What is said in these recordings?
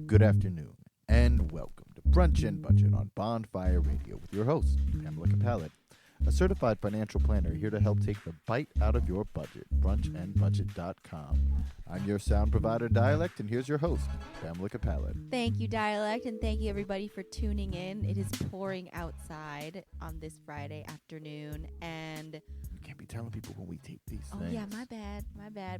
Good afternoon, and welcome to Brunch and Budget on Bonfire Radio with your host, Pamela Capallet, a certified financial planner here to help take the bite out of your budget, brunchandbudget.com. I'm your sound provider, Dialect, and here's your host, Pamela Capallet. Thank you, Dialect, and thank you, everybody, for tuning in. It is pouring outside on this Friday afternoon, and You can't be telling people when we tape these things. oh yeah, my bad,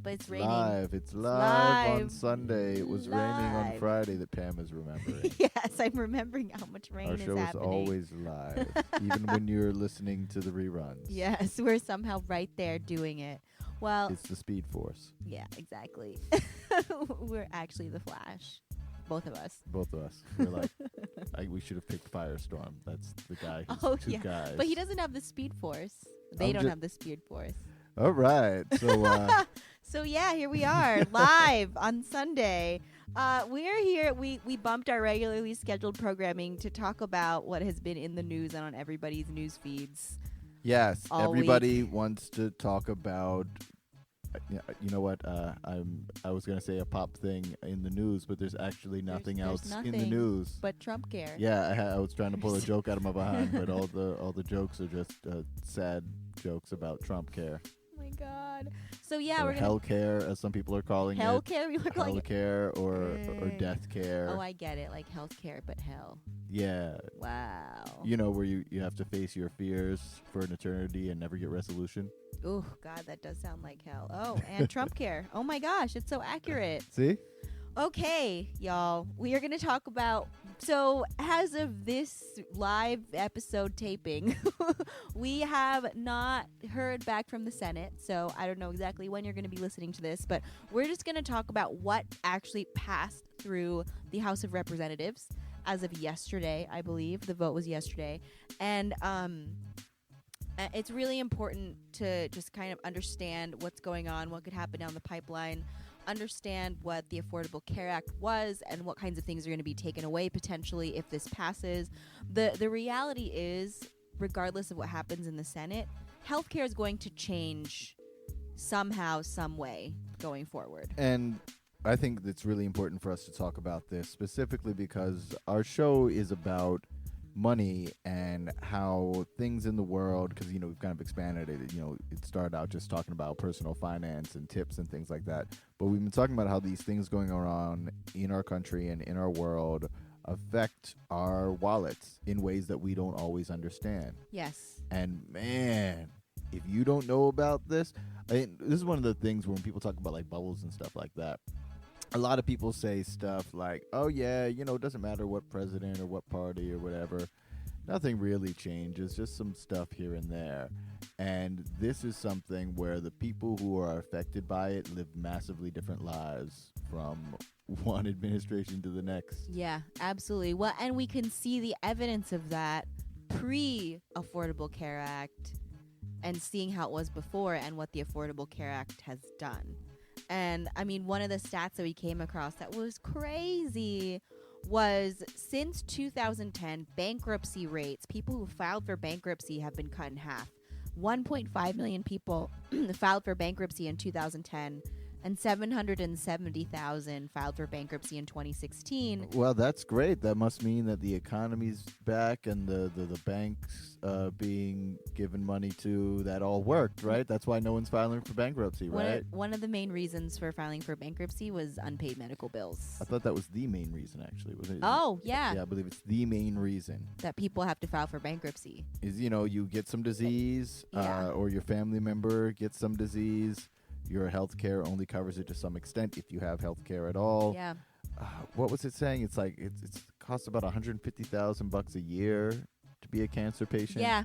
but it's raining. It's live on live. Sunday. It was raining on Live. Friday that Pam is remembering. Yes, I'm remembering how much rain Our is show happening. is always live, even when you're listening to the reruns. Yes, we're somehow right there doing it. Well, It's the Speed Force. yeah, exactly. We're actually the Flash, both of us. Both of us. We're like, we should have picked Firestorm. That's the guy who's Oh, two yeah. guys. But he doesn't have the Speed Force. They I'm don't ju- have the Speed Force. All right. So, So yeah, here we are live on Sunday. We're here. We bumped our regularly scheduled programming to talk about what has been in the news and on everybody's news feeds. yes, all everybody wants to talk about. You know what? I was gonna say a pop thing in the news, but there's actually nothing There's else in the nothing news. But Trumpcare. Yeah, I was trying to pull a joke out of my behind, but all the jokes are just sad jokes about Trumpcare. Oh my God. So yeah, or we're gonna hell care, as some people are calling it. Hellcare. We were calling Hell it. care or death care. Oh, I get it. Like healthcare, but hell. Yeah. Wow. You know, where you have to face your fears for an eternity and never get resolution. Oh God, that does sound like hell. Oh, and Trumpcare. Oh my gosh, it's so accurate. See? Okay, y'all, we are going to talk about, so as of this live episode taping, we have not heard back from the Senate, so I don't know exactly when you're going to be listening to this, but we're just going to talk about what actually passed through the House of Representatives as of yesterday, I believe. The vote was yesterday, and it's really important to just kind of understand what's going on, what could happen down the pipeline, understand what the Affordable Care Act was and what kinds of things are going to be taken away potentially if this passes. The reality is, regardless of what happens in the Senate, healthcare is going to change somehow, some way going forward. And I think it's really important for us to talk about this specifically because our show is about money and how things in the world, because we've kind of expanded it. It started out just talking about personal finance and tips and things like that, but we've been talking about how these things going on in our country and in our world affect our wallets in ways that we don't always understand. Yes. And man, if you don't know about this, this is one of the things when people talk about like bubbles and stuff like that. A lot of people say stuff like, oh, yeah, it doesn't matter what president or what party or whatever. Nothing really changes, just some stuff here and there. And this is something where the people who are affected by it live massively different lives from one administration to the next. Yeah, absolutely. Well, and we can see the evidence of that pre-Affordable Care Act and seeing how it was before and what the Affordable Care Act has done. And I mean, one of the stats that we came across that was crazy was since 2010, bankruptcy rates, people who filed for bankruptcy have been cut in half. 1.5 million people filed for bankruptcy in 2010, and 770,000 filed for bankruptcy in 2016. Well, that's great. That must mean that the economy's back and the banks being given money to, that all worked, right? That's why no one's filing for bankruptcy, right? One of the main reasons for filing for bankruptcy was unpaid medical bills. I thought that was the main reason, actually. Was it? Oh, yeah. Yeah, I believe it's the main reason. That people have to file for bankruptcy. Is, you get some disease Yeah. or your family member gets some disease. Your health care only covers it to some extent if you have health care at all. Yeah. What was it saying? It's like it costs about $150,000 a year to be a cancer patient. Yeah.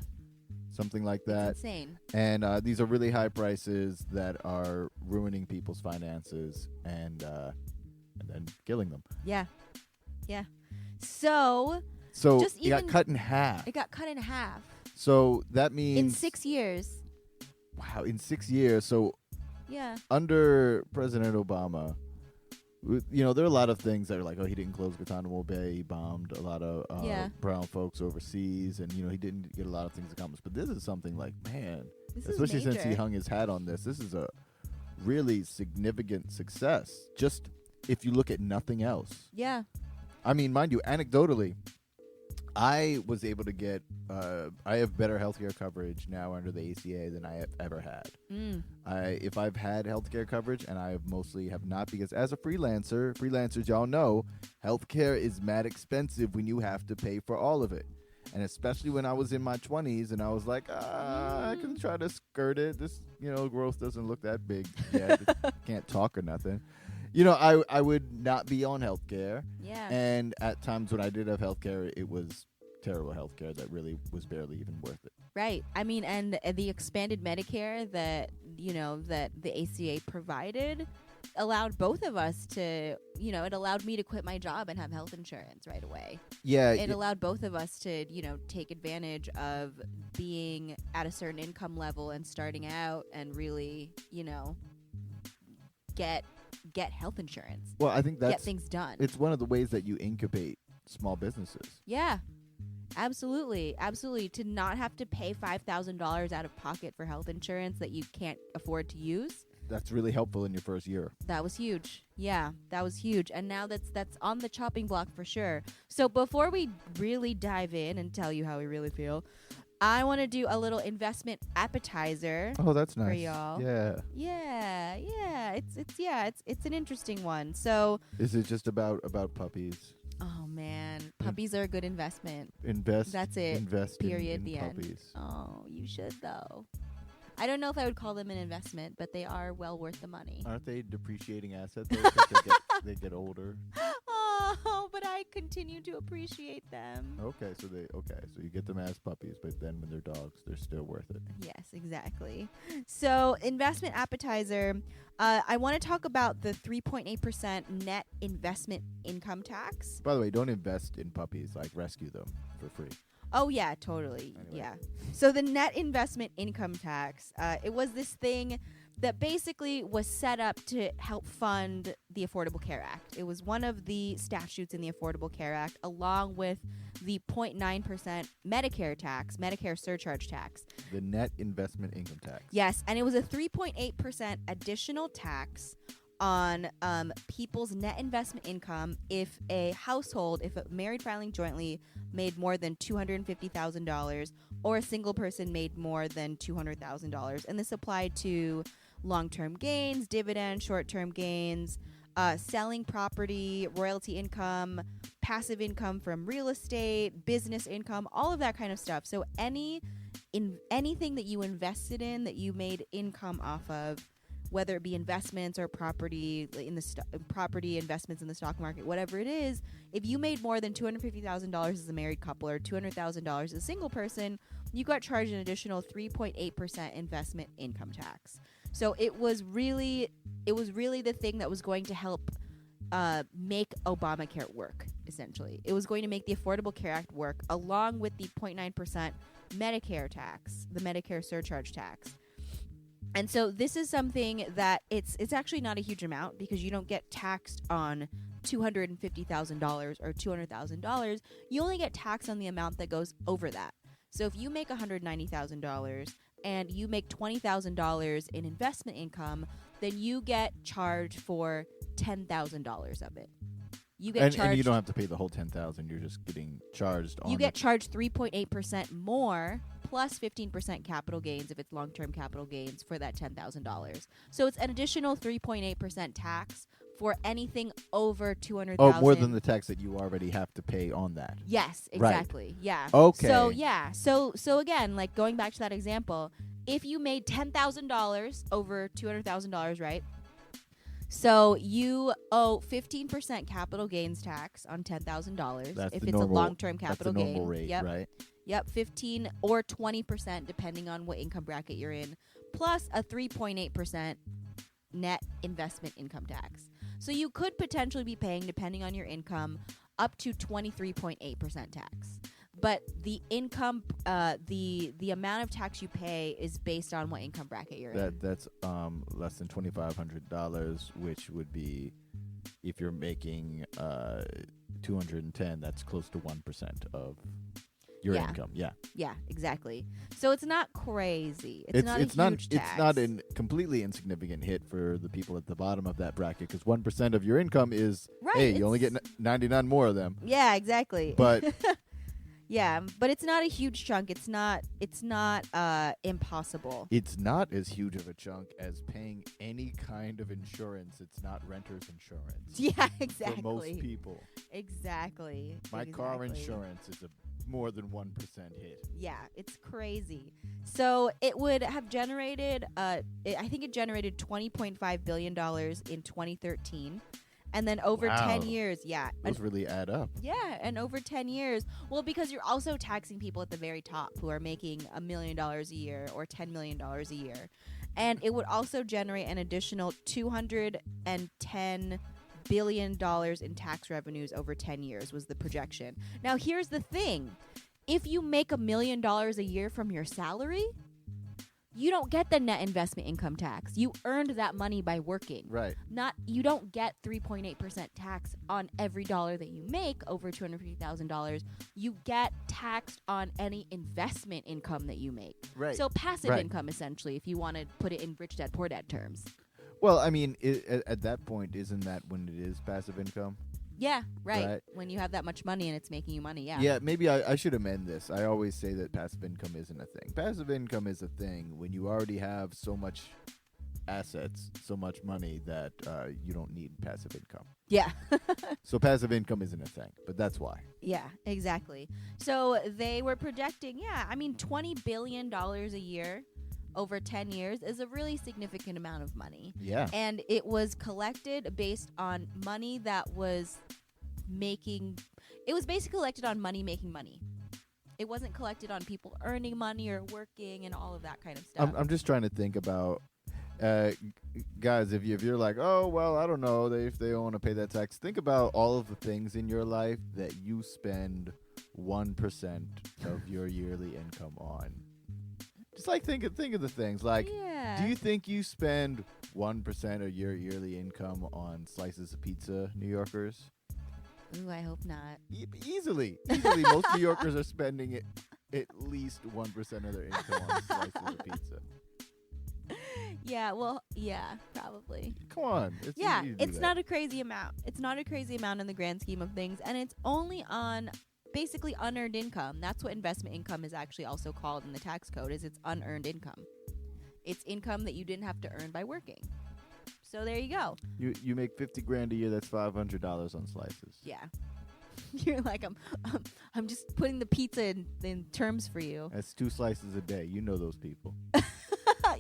Something like that. It's insane. And these are really high prices that are ruining people's finances and then killing them. Yeah. Yeah. So just it got even- cut in half. it got cut in half So that means in 6 years. Wow, in 6 years. So Yeah. under President Obama, there are a lot of things that are like, oh, he didn't close Guantanamo Bay, he bombed a lot of Yeah. brown folks overseas, and he didn't get a lot of things accomplished. But this is something like, man, This especially is since he major. hung his hat on this is a really significant success. Just if you look at nothing else, Yeah. I mean, mind you, anecdotally, I was able to get. I have better healthcare coverage now under the ACA than I have ever had. If I've had healthcare coverage, and I mostly have not, because as a freelancers, y'all know, healthcare is mad expensive when you have to pay for all of it. And especially when I was in my 20s and I was like, I can try to skirt it. This, growth doesn't look that big yet. Can't talk or nothing. I would not be on healthcare. Yeah. And at times when I did have healthcare, it was terrible healthcare that really was barely even worth it. Right. I mean, and the expanded Medicare that the ACA provided allowed both of us to, it allowed me to quit my job and have health insurance right away. Yeah. It allowed both of us to, take advantage of being at a certain income level and starting out and really, get health insurance. Well, I think get things done. It's one of the ways that you incubate small businesses. Yeah. Absolutely. Absolutely. To not have to pay $5,000 out of pocket for health insurance that you can't afford to use. That's really helpful in your first year. That was huge. Yeah, that was huge. And now that's on the chopping block for sure. So before we really dive in and tell you how we really feel, I want to do a little investment appetizer. Oh, that's nice. For y'all. Yeah. Yeah. It's an interesting one. So is it just about puppies? Oh man, puppies are a good investment. That's it. Invest period. in the puppies. End. Oh, you should though. I don't know if I would call them an investment, but they are well worth the money. Aren't they depreciating assets? They get older. Oh, but I continue to appreciate them. Okay, so you get them as puppies, but then when they're dogs, they're still worth it. Yes, exactly. So, investment appetizer. I want to talk about the 3.8% net investment income tax. By the way, don't invest in puppies. Like, rescue them for free. Oh, yeah, totally. Anyway. Yeah. So the net investment income tax, it was this thing that basically was set up to help fund the Affordable Care Act. It was one of the statutes in the Affordable Care Act, along with the 0.9% Medicare surcharge tax. The net investment income tax. Yes, and it was a 3.8% additional tax on people's net investment income if a married filing jointly made more than $250,000 or a single person made more than $200,000. And this applied to long-term gains, dividends, short-term gains, selling property, royalty income, passive income from real estate, business income, all of that kind of stuff. So anything that you invested in that you made income off of, whether it be investments or property property investments in the stock market, whatever it is, if you made more than $250,000 as a married couple or $200,000 as a single person, you got charged an additional 3.8% investment income tax. So it was really the thing that was going to help make Obamacare work, essentially. It was going to make the Affordable Care Act work, along with the 0.9% Medicare tax, the Medicare surcharge tax. And so this is something that it's actually not a huge amount because you don't get taxed on $250,000 or $200,000. You only get taxed on the amount that goes over that. So if you make $190,000 and you make $20,000 in investment income, then you get charged for $10,000 of it. You get charged, and you don't have to pay the whole $10,000. You're just getting charged on. You get charged 3.8% more plus 15% capital gains if it's long-term capital gains for that $10,000. So it's an additional 3.8% tax for anything over $200,000. Oh, more than the tax that you already have to pay on that. Yes, exactly. Right. Yeah. Okay. So yeah. So again, like going back to that example, if you made $10,000 over $200,000, right? So you owe 15% capital gains tax on $10,000 if it's a long-term capital gain. That's the normal rate, right? Yep, 15 or 20% depending on what income bracket you're in, plus a 3.8% net investment income tax. So you could potentially be paying, depending on your income, up to 23.8% tax. But the income, the amount of tax you pay is based on what income bracket you're in. That's less than $2,500, which would be, if you're making $210, that's close to 1% of. Your Yeah. income, yeah. Yeah, exactly. So it's not crazy. It's not a huge tax. It's not a completely insignificant hit for the people at the bottom of that bracket because 1% of your income is Right, hey, you only get 99 more of them. Yeah, exactly. But yeah, but it's not a huge chunk. It's not impossible. it's not as huge of a chunk as paying any kind of insurance. It's not renter's insurance. Yeah, exactly. For most people. Exactly. My car insurance is a more than 1% hit. Yeah, it's crazy. So it would have generated, I think it generated $20.5 billion in 2013. And then over 10 years, Those really add up. Yeah, and over 10 years, well, because you're also taxing people at the very top who are making $1 million a year or $10 million a year. And it would also generate an additional $210 billion in tax revenues over 10 years was the projection. Now, here's the thing. If you make $1 million a year from your salary, you don't get the net investment income tax. You earned that money by working. Right. You don't get 3.8% tax on every dollar that you make over $250,000. You get taxed on any investment income that you make. Right. So passive income, essentially, if you want to put it in rich dad, poor dad terms. Well, I mean, at that point, isn't that when it is passive income? Yeah, right. When you have that much money and it's making you money, yeah. Yeah, maybe I should amend this. I always say that passive income isn't a thing. Passive income is a thing when you already have so much assets, so much money that you don't need passive income. Yeah. So passive income isn't a thing, but that's why. Yeah, exactly. So they were projecting, $20 billion a year over 10 years is a really significant amount of money. Yeah. And it was collected based on money that was it was basically collected on money making money. It wasn't collected on people earning money or working and all of that kind of stuff. I'm just trying to think about, guys, if you're like, oh, well, I don't know, if they don't want to pay that tax, think about all of the things in your life that you spend 1% of your yearly income on. Just like think of the things. Like, do you think you spend 1% of your yearly income on slices of pizza, New Yorkers? Ooh, I hope not. Easily. Most New Yorkers are spending at least 1% of their income on slices of pizza. Yeah, probably. Come on. It's not a crazy amount. It's not a crazy amount in the grand scheme of things, and it's only on basically unearned income. That's what investment income is actually also called in the tax code, is it's unearned income. It's income that you didn't have to earn by working. So there you go. You make $50,000 a year, that's $500 on slices. Yeah. You're like, I'm just putting the pizza in terms for you. That's 2 slices a day. You know those people.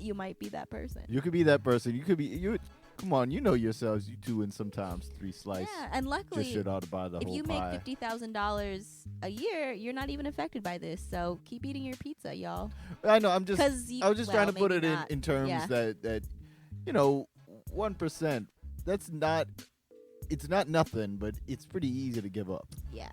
You might be that person. You could be that person. You could be come on, you know yourselves. You 2 and sometimes 3 slices. Yeah, and luckily, just ought to buy the if whole you pie. make $50,000 a year, you're not even affected by this. So keep eating your pizza, y'all. I know. I was just trying to put it in terms that 1%. That's not. It's not nothing, but it's pretty easy to give up. Yeah.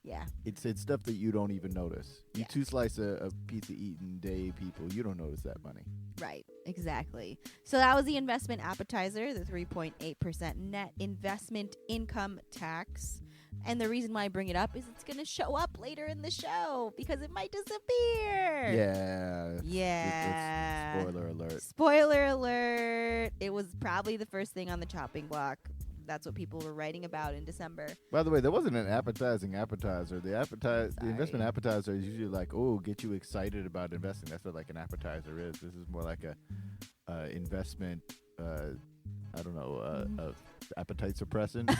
Yeah. It's stuff that you don't even notice. You Yeah. 2 slices of pizza eating day people, you don't notice that money. Right, exactly. So that was the investment appetizer, the 3.8% net investment income tax. And the reason why I bring it up is it's going to show up later in the show because it might disappear. Yeah. Yeah. Spoiler alert. Spoiler alert. It was probably the first thing on the chopping block. That's what people were writing about in December. By the way, there wasn't an appetizing appetizer. The investment appetizer is usually like, oh, get you excited about investing. That's what like an appetizer is. This is more like a investment. Appetite suppressant.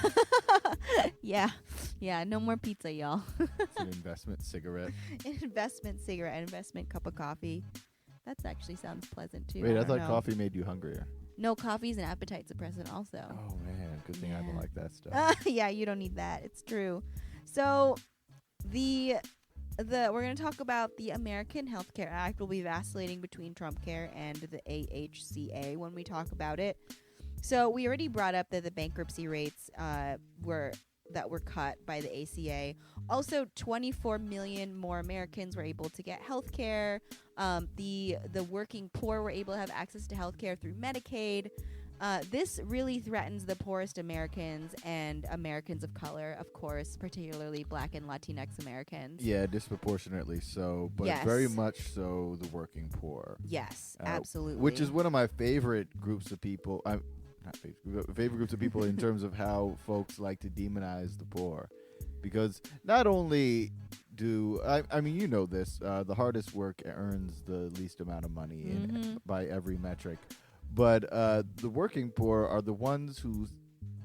Yeah. No more pizza, y'all. It's an investment cigarette. An investment cigarette, an investment cup of coffee. That actually sounds pleasant too. Wait, I don't thought know. coffee made you hungrier. No, coffee's an appetite suppressant also. Oh man, good thing I don't Yeah. like that stuff. Yeah, you don't need that. It's true. So we're going to talk about the American Healthcare Act. Will be vacillating between Trumpcare and the AHCA when we talk about it. So we already brought up that the bankruptcy rates were cut by the ACA. Also, 24 million more Americans were able to get health care. The working poor were able to have access to health care through Medicaid. This really threatens the poorest Americans and Americans of color, of course, particularly Black and Latinx Americans. Yeah, disproportionately so, but Yes. very much so the working poor. Yes, absolutely. Which is one of my favorite groups of people. Not favorite groups of people in terms of how folks like to demonize the poor, because not only do I mean, you know this, the hardest work earns the least amount of money by every metric. But the working poor are the ones who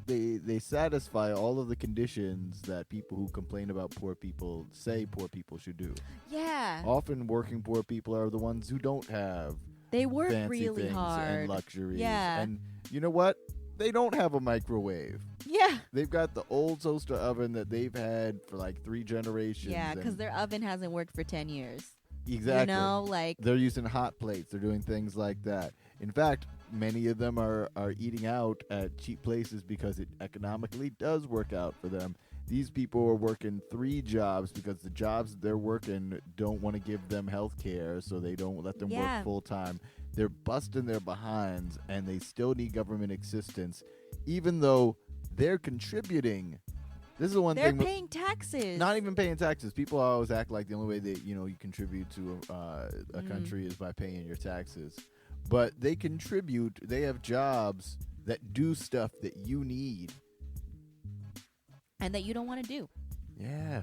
they satisfy all of the conditions that people who complain about poor people say poor people should do. Yeah. Often working poor people are the ones who don't have They work fancy really things hard. and luxuries. Yeah. And you know what? They don't have a microwave. Yeah. They've got the old toaster oven that they've had for like 3 generations. Yeah, because their oven hasn't worked for 10 years. Exactly. You know, like... They're using hot plates. They're doing things like that. In fact, many of them are eating out at cheap places because it economically does work out for them. These people are working 3 jobs because the jobs they're working don't want to give them health care, so they don't let them work full time. They're busting their behinds, and they still need government assistance, even though they're contributing. This is the one They're thing. paying taxes. Not even paying taxes. People always act like the only way that you contribute to a country is by paying your taxes. But they contribute. They have jobs that do stuff that you need. And that you don't want to do. Yeah.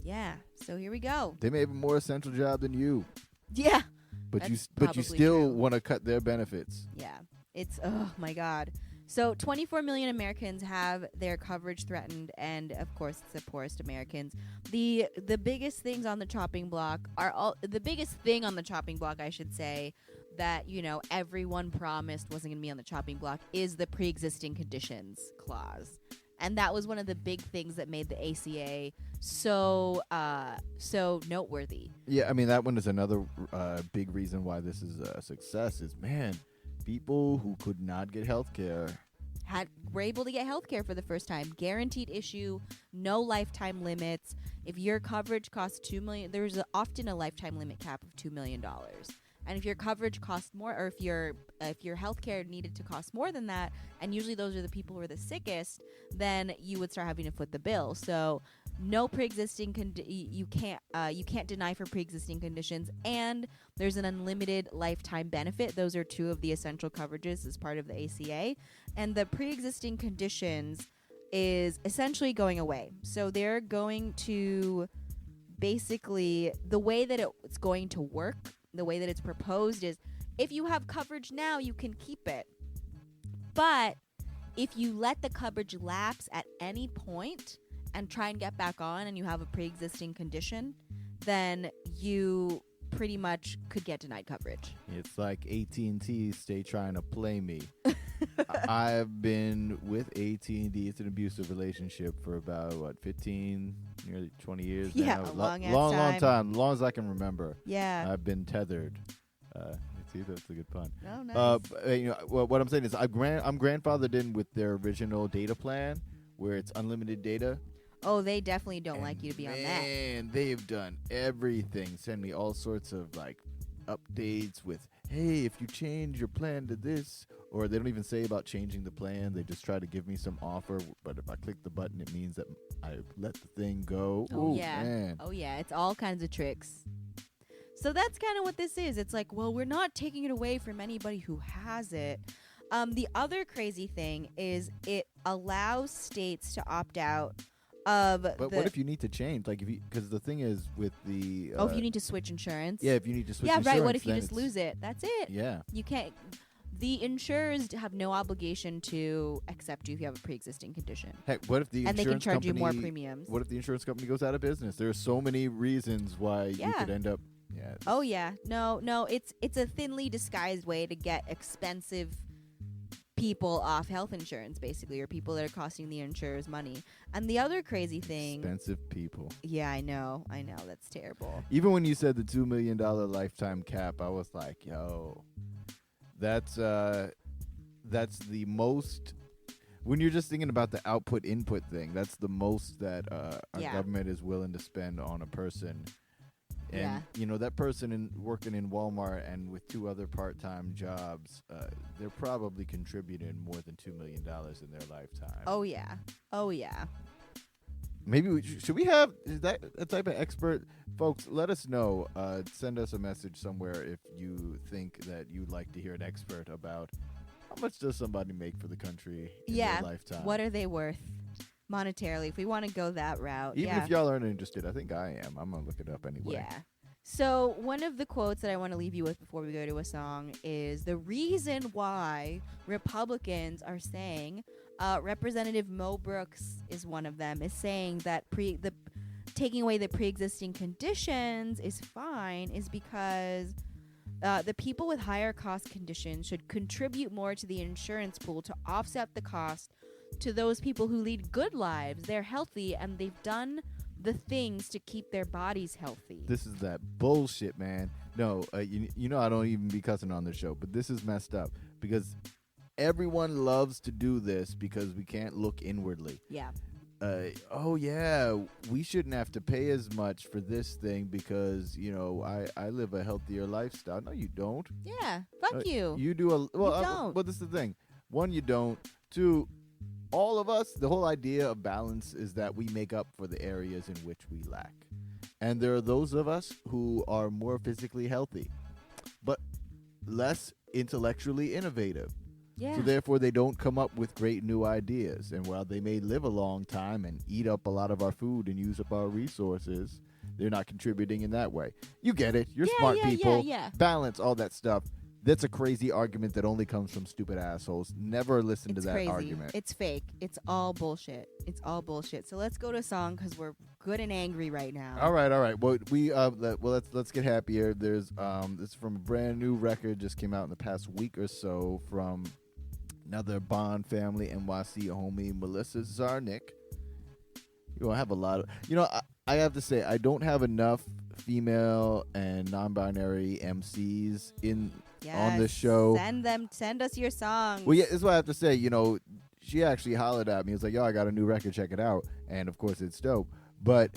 Yeah. So here we go. They may have a more essential job than you. Yeah. But That's you probably still true. want to cut their benefits. Yeah. It's, oh my God. So 24 million Americans have their coverage threatened, and of course it's the poorest Americans. The biggest things on the chopping block are the biggest thing on the chopping block, I should say, that everyone promised wasn't going to be on the chopping block is the pre-existing conditions clause. And that was one of the big things that made the ACA so noteworthy. Yeah, I mean, that one is another big reason why this is a success is, man, people who could not get health care were able to get health care for the first time. Guaranteed issue, no lifetime limits. If your coverage costs $2 million, there's often a lifetime limit cap of $2 million. And if your coverage costs more, or if your health care needed to cost more than that, and usually those are the people who are the sickest, then you would start having to foot the bill. So no pre-existing you can't deny for pre-existing conditions, and there's an unlimited lifetime benefit. Those are 2 of the essential coverages as part of the ACA. And the pre-existing conditions is essentially going away. So they're going to basically, the way that it's going to work, the way that it's proposed is, if you have coverage now, you can keep it. But if you let the coverage lapse at any point and try and get back on, and you have a pre-existing condition, then you pretty much could get denied coverage. It's like AT&T stay trying to play me. I've been with AT&T. It's an abusive relationship for about 15, nearly 20 years Yeah, now. a long time, long as I can remember. Yeah. I've been tethered. See, that's a good pun. Oh, nice. What I'm saying is, I'm grandfathered in with their original data plan, where it's unlimited data. Oh, they definitely don't like you to be on that. Man, they've done everything. Send me all sorts of updates with, hey, if you change your plan to this, or they don't even say about changing the plan. They just try to give me some offer, but if I click the button, it means that I let the thing go. Oh, Ooh, yeah. Man. Oh, yeah. It's all kinds of tricks. So that's kind of what this is. It's like, well, we're not taking it away from anybody who has it. The other crazy thing is it allows states to opt out of But what if you need to change? Because the thing is with the... if you need to switch insurance. Yeah, if you need to switch insurance. Yeah, right. What if you then just lose it? That's it. Yeah. You can't... The insurers have no obligation to accept you if you have a pre-existing condition. Heck, what if the and insurance they can charge company, you more premiums. What if the insurance company goes out of business? There are so many reasons why you could end up... Yeah. Oh, yeah. No, it's a thinly disguised way to get expensive people off health insurance, basically, or people that are costing the insurers money. And the other crazy thing... Expensive people. Yeah, I know. That's terrible. Even when you said the $2 million lifetime cap, I was like, yo, that's the most... When you're just thinking about the output-input thing, that's the most that our government is willing to spend on a person. And Yeah. you know, that person working in Walmart and with 2 other part-time jobs, they're probably contributing more than $2 million in their lifetime. Oh yeah. Oh yeah. Maybe should we have, is that a type of expert? Folks, let us know. Send us a message somewhere if you think that you'd like to hear an expert about how much does somebody make for the country in their lifetime. What are they worth monetarily? If we want to go that route. Even if y'all aren't interested, I think I am. I'm going to look it up anyway. Yeah. So one of the quotes that I want to leave you with before we go to a song is the reason why Republicans are saying, Representative Mo Brooks is one of them, is saying that taking away the pre-existing conditions is fine is because the people with higher cost conditions should contribute more to the insurance pool to offset the cost to those people who lead good lives. They're healthy and they've done the things to keep their bodies healthy. This is that bullshit, man. No, you know I don't even be cussing on the show, but this is messed up because everyone loves to do this because we can't look inwardly. Yeah. Oh yeah, we shouldn't have to pay as much for this thing because, you know, I live a healthier lifestyle. No, you don't. Yeah. Fuck you. You do a well. You don't. Well, this is the thing. 1, you don't. 2, all of us, the whole idea of balance is that we make up for the areas in which we lack. And there are those of us who are more physically healthy, but less intellectually innovative. Yeah. So therefore, they don't come up with great new ideas. And while they may live a long time and eat up a lot of our food and use up our resources, they're not contributing in that way. You get it. You're smart people. Yeah. Balance, all that stuff. That's a crazy argument that only comes from stupid assholes. Never listen to that crazy. argument. It's fake. It's all bullshit. It's all bullshit. So let's go to a song because we're good and angry right now. All right. Well, let's get happier. There's this is from a brand new record just came out in the past week or so from another Bond family NYC homie, Melissa Zarnick. You don't have a lot of, I have to say I don't have enough female and non-binary MCs on this show. Send us your songs. Well, yeah, that's what I have to say. She actually hollered at me. It's like, yo, I got a new record, check it out. And of course, it's dope. But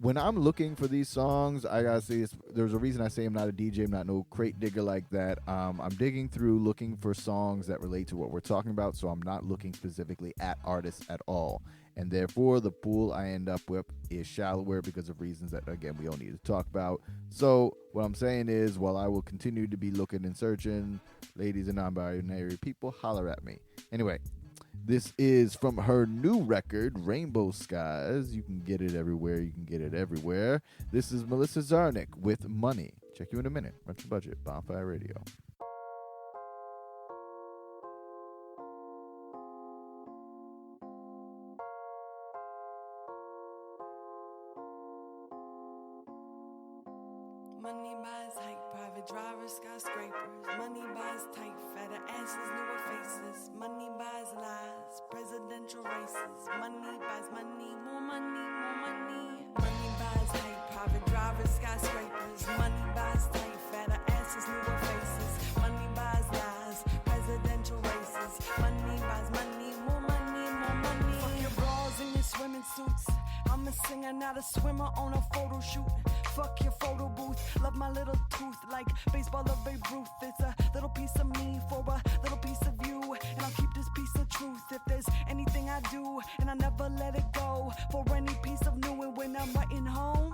when I'm looking for these songs, I gotta say, there's a reason I say I'm not a DJ. I'm not no crate digger like that. I'm digging through looking for songs that relate to what we're talking about. So I'm not looking specifically at artists at all. And therefore, the pool I end up with is shallower because of reasons that, again, we don't need to talk about. So what I'm saying is, while I will continue to be looking and searching, ladies and non-binary people, holler at me. Anyway, this is from her new record, Rainbow Skies. You can get it everywhere. This is Melissa Zarnick with Money. Check you in a minute. What's your budget? Bonfire Radio. Money buys hype, private drivers, skyscrapers. Money buys tight, fatter asses, newer faces. Money buys lies, presidential races. Money buys money, more money, more money. Money buys hype, private drivers, skyscrapers. Money buys tight, fatter asses, newer faces. Money buys lies, presidential races. Money buys money, more money, more money. Fuck your bras and your swimming suits. I'm a singer, not a swimmer on a photo shoot. Fuck your photo booth, love my little tooth like baseball of Babe Ruth. It's a little piece of me for a little piece of you, and I'll keep this piece of truth if there's anything I do, and I never let it go for any piece of new. And when I'm writing home,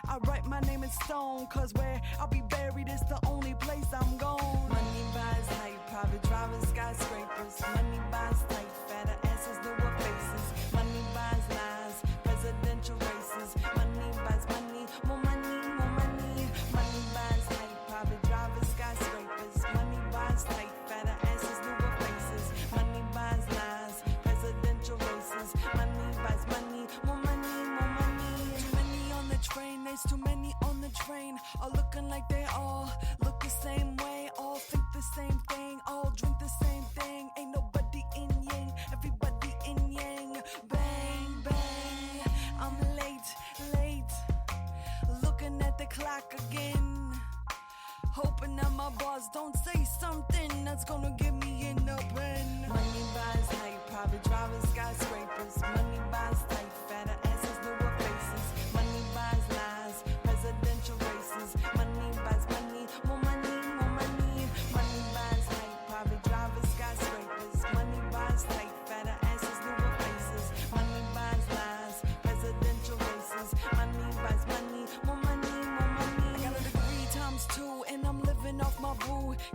I write my name in stone, cause where I'll be buried is the only place I'm going. Money buys hype, private drivers, skyscrapers. Money buys tight, fatter asses, newer faces. Money buys lies, presidential races. Money buys money, more money, more money. Money buys hype, private drivers, skyscrapers. Money buys tight, fatter asses, newer faces. Money buys lies, presidential races. Money buys money, more money, more money. Too many on the train, there's too many on the train. All looking like they all look the same way. All think the same thing, all drink the same thing. Ain't nobody in yang, everybody in yang. Bang, bang, I'm late. Looking at the clock again, hoping that my boss don't say something that's gonna get me in the pen. Money buys hype, private drivers, skyscrapers. Money buys tight, fatter asses, newer faces. Money buys lies, presidential races.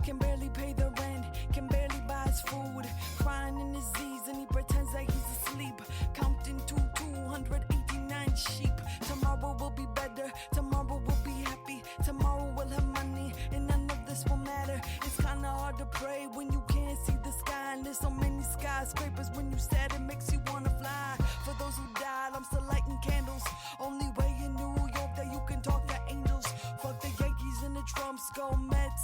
can barely pay the rent, can barely buy his food. Crying in his Z's and he pretends that he's asleep. Counting to 289 sheep. Tomorrow will be better, tomorrow will be happy. Tomorrow we'll have money and none of this will matter. It's kinda hard to pray when you can't see the sky. And there's so many skyscrapers when you said it makes you wanna fly. For those who died, I'm still lighting candles. Only way in New York that you can talk to angels. Fuck the Yankees and the Trumps, go Mets.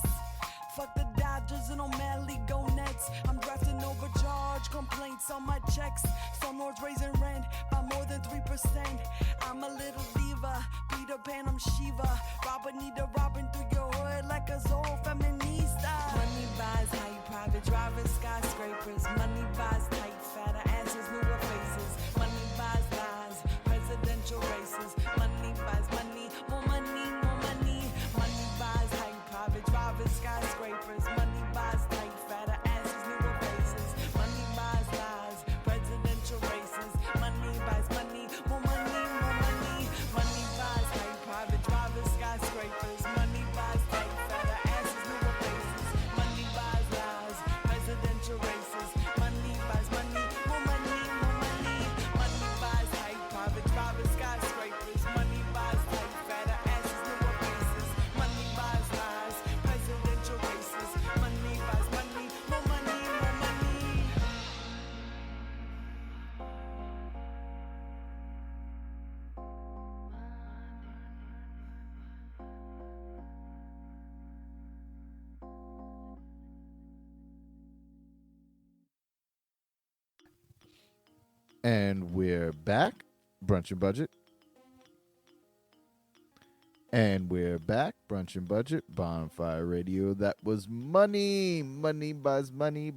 Fuck the Dodgers and O'Malley, go Nets. I'm drafting overcharge, complaints on my checks. Some lords raising rent by more than 3%. I'm a little diva, Peter Pan, I'm Shiva. Robin need a Robin through your hood like a Zorro feminista. Money buys hype, private drivers, skyscrapers. Money buys tight, fatter asses, newer faces. Money buys lies, presidential races. Money buys money, more money, more money. Money buys hype, private drivers, skyscrapers. Money buys tight, fatter asses, newer faces. Money buys lies, presidential races. Money buys money, more money, more money. Money buys hype, private drivers, skyscrapers. Money buys tight, fatter asses, newer faces. Money buys lies, presidential races. Money buys money, more money, more money. Money buys hype, private drivers, skyscrapers. Money buys tight, fatter asses, newer faces. Money buys lies, presidential races. Money buys money, more money, more money. And we're back. Brunch and Budget. And we're back. Brunch and Budget. Bonfire Radio. That was money. Money buys money,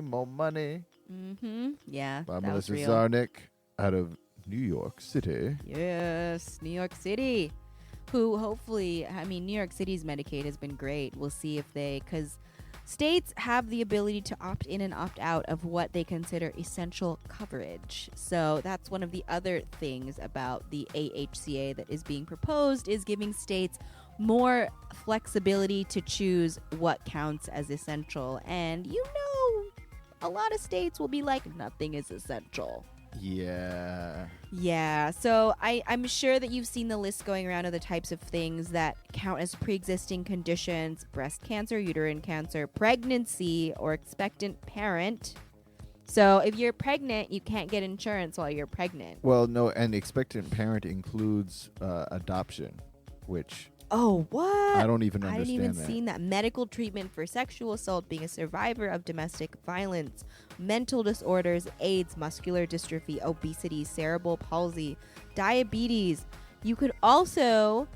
more money. Mm-hmm. Yeah, By that Melissa was real. Zarnick out of New York City. Yes, New York City. Who hopefully, I mean, New York City's Medicaid has been great. We'll see if because states have the ability to opt in and opt out of what they consider essential coverage. So that's one of the other things about the AHCA that is being proposed is giving states more flexibility to choose what counts as essential. And a lot of states will be like, nothing is essential. Yeah. Yeah, so I'm sure that you've seen the list going around of the types of things that count as pre-existing conditions: breast cancer, uterine cancer, pregnancy, or expectant parent. So if you're pregnant, you can't get insurance while you're pregnant. Well, no, and expectant parent includes adoption, which Oh, what? I don't even I understand didn't even that. seen that. Medical treatment for sexual assault, being a survivor of domestic violence, mental disorders, AIDS, muscular dystrophy, obesity, cerebral palsy, diabetes. You could also,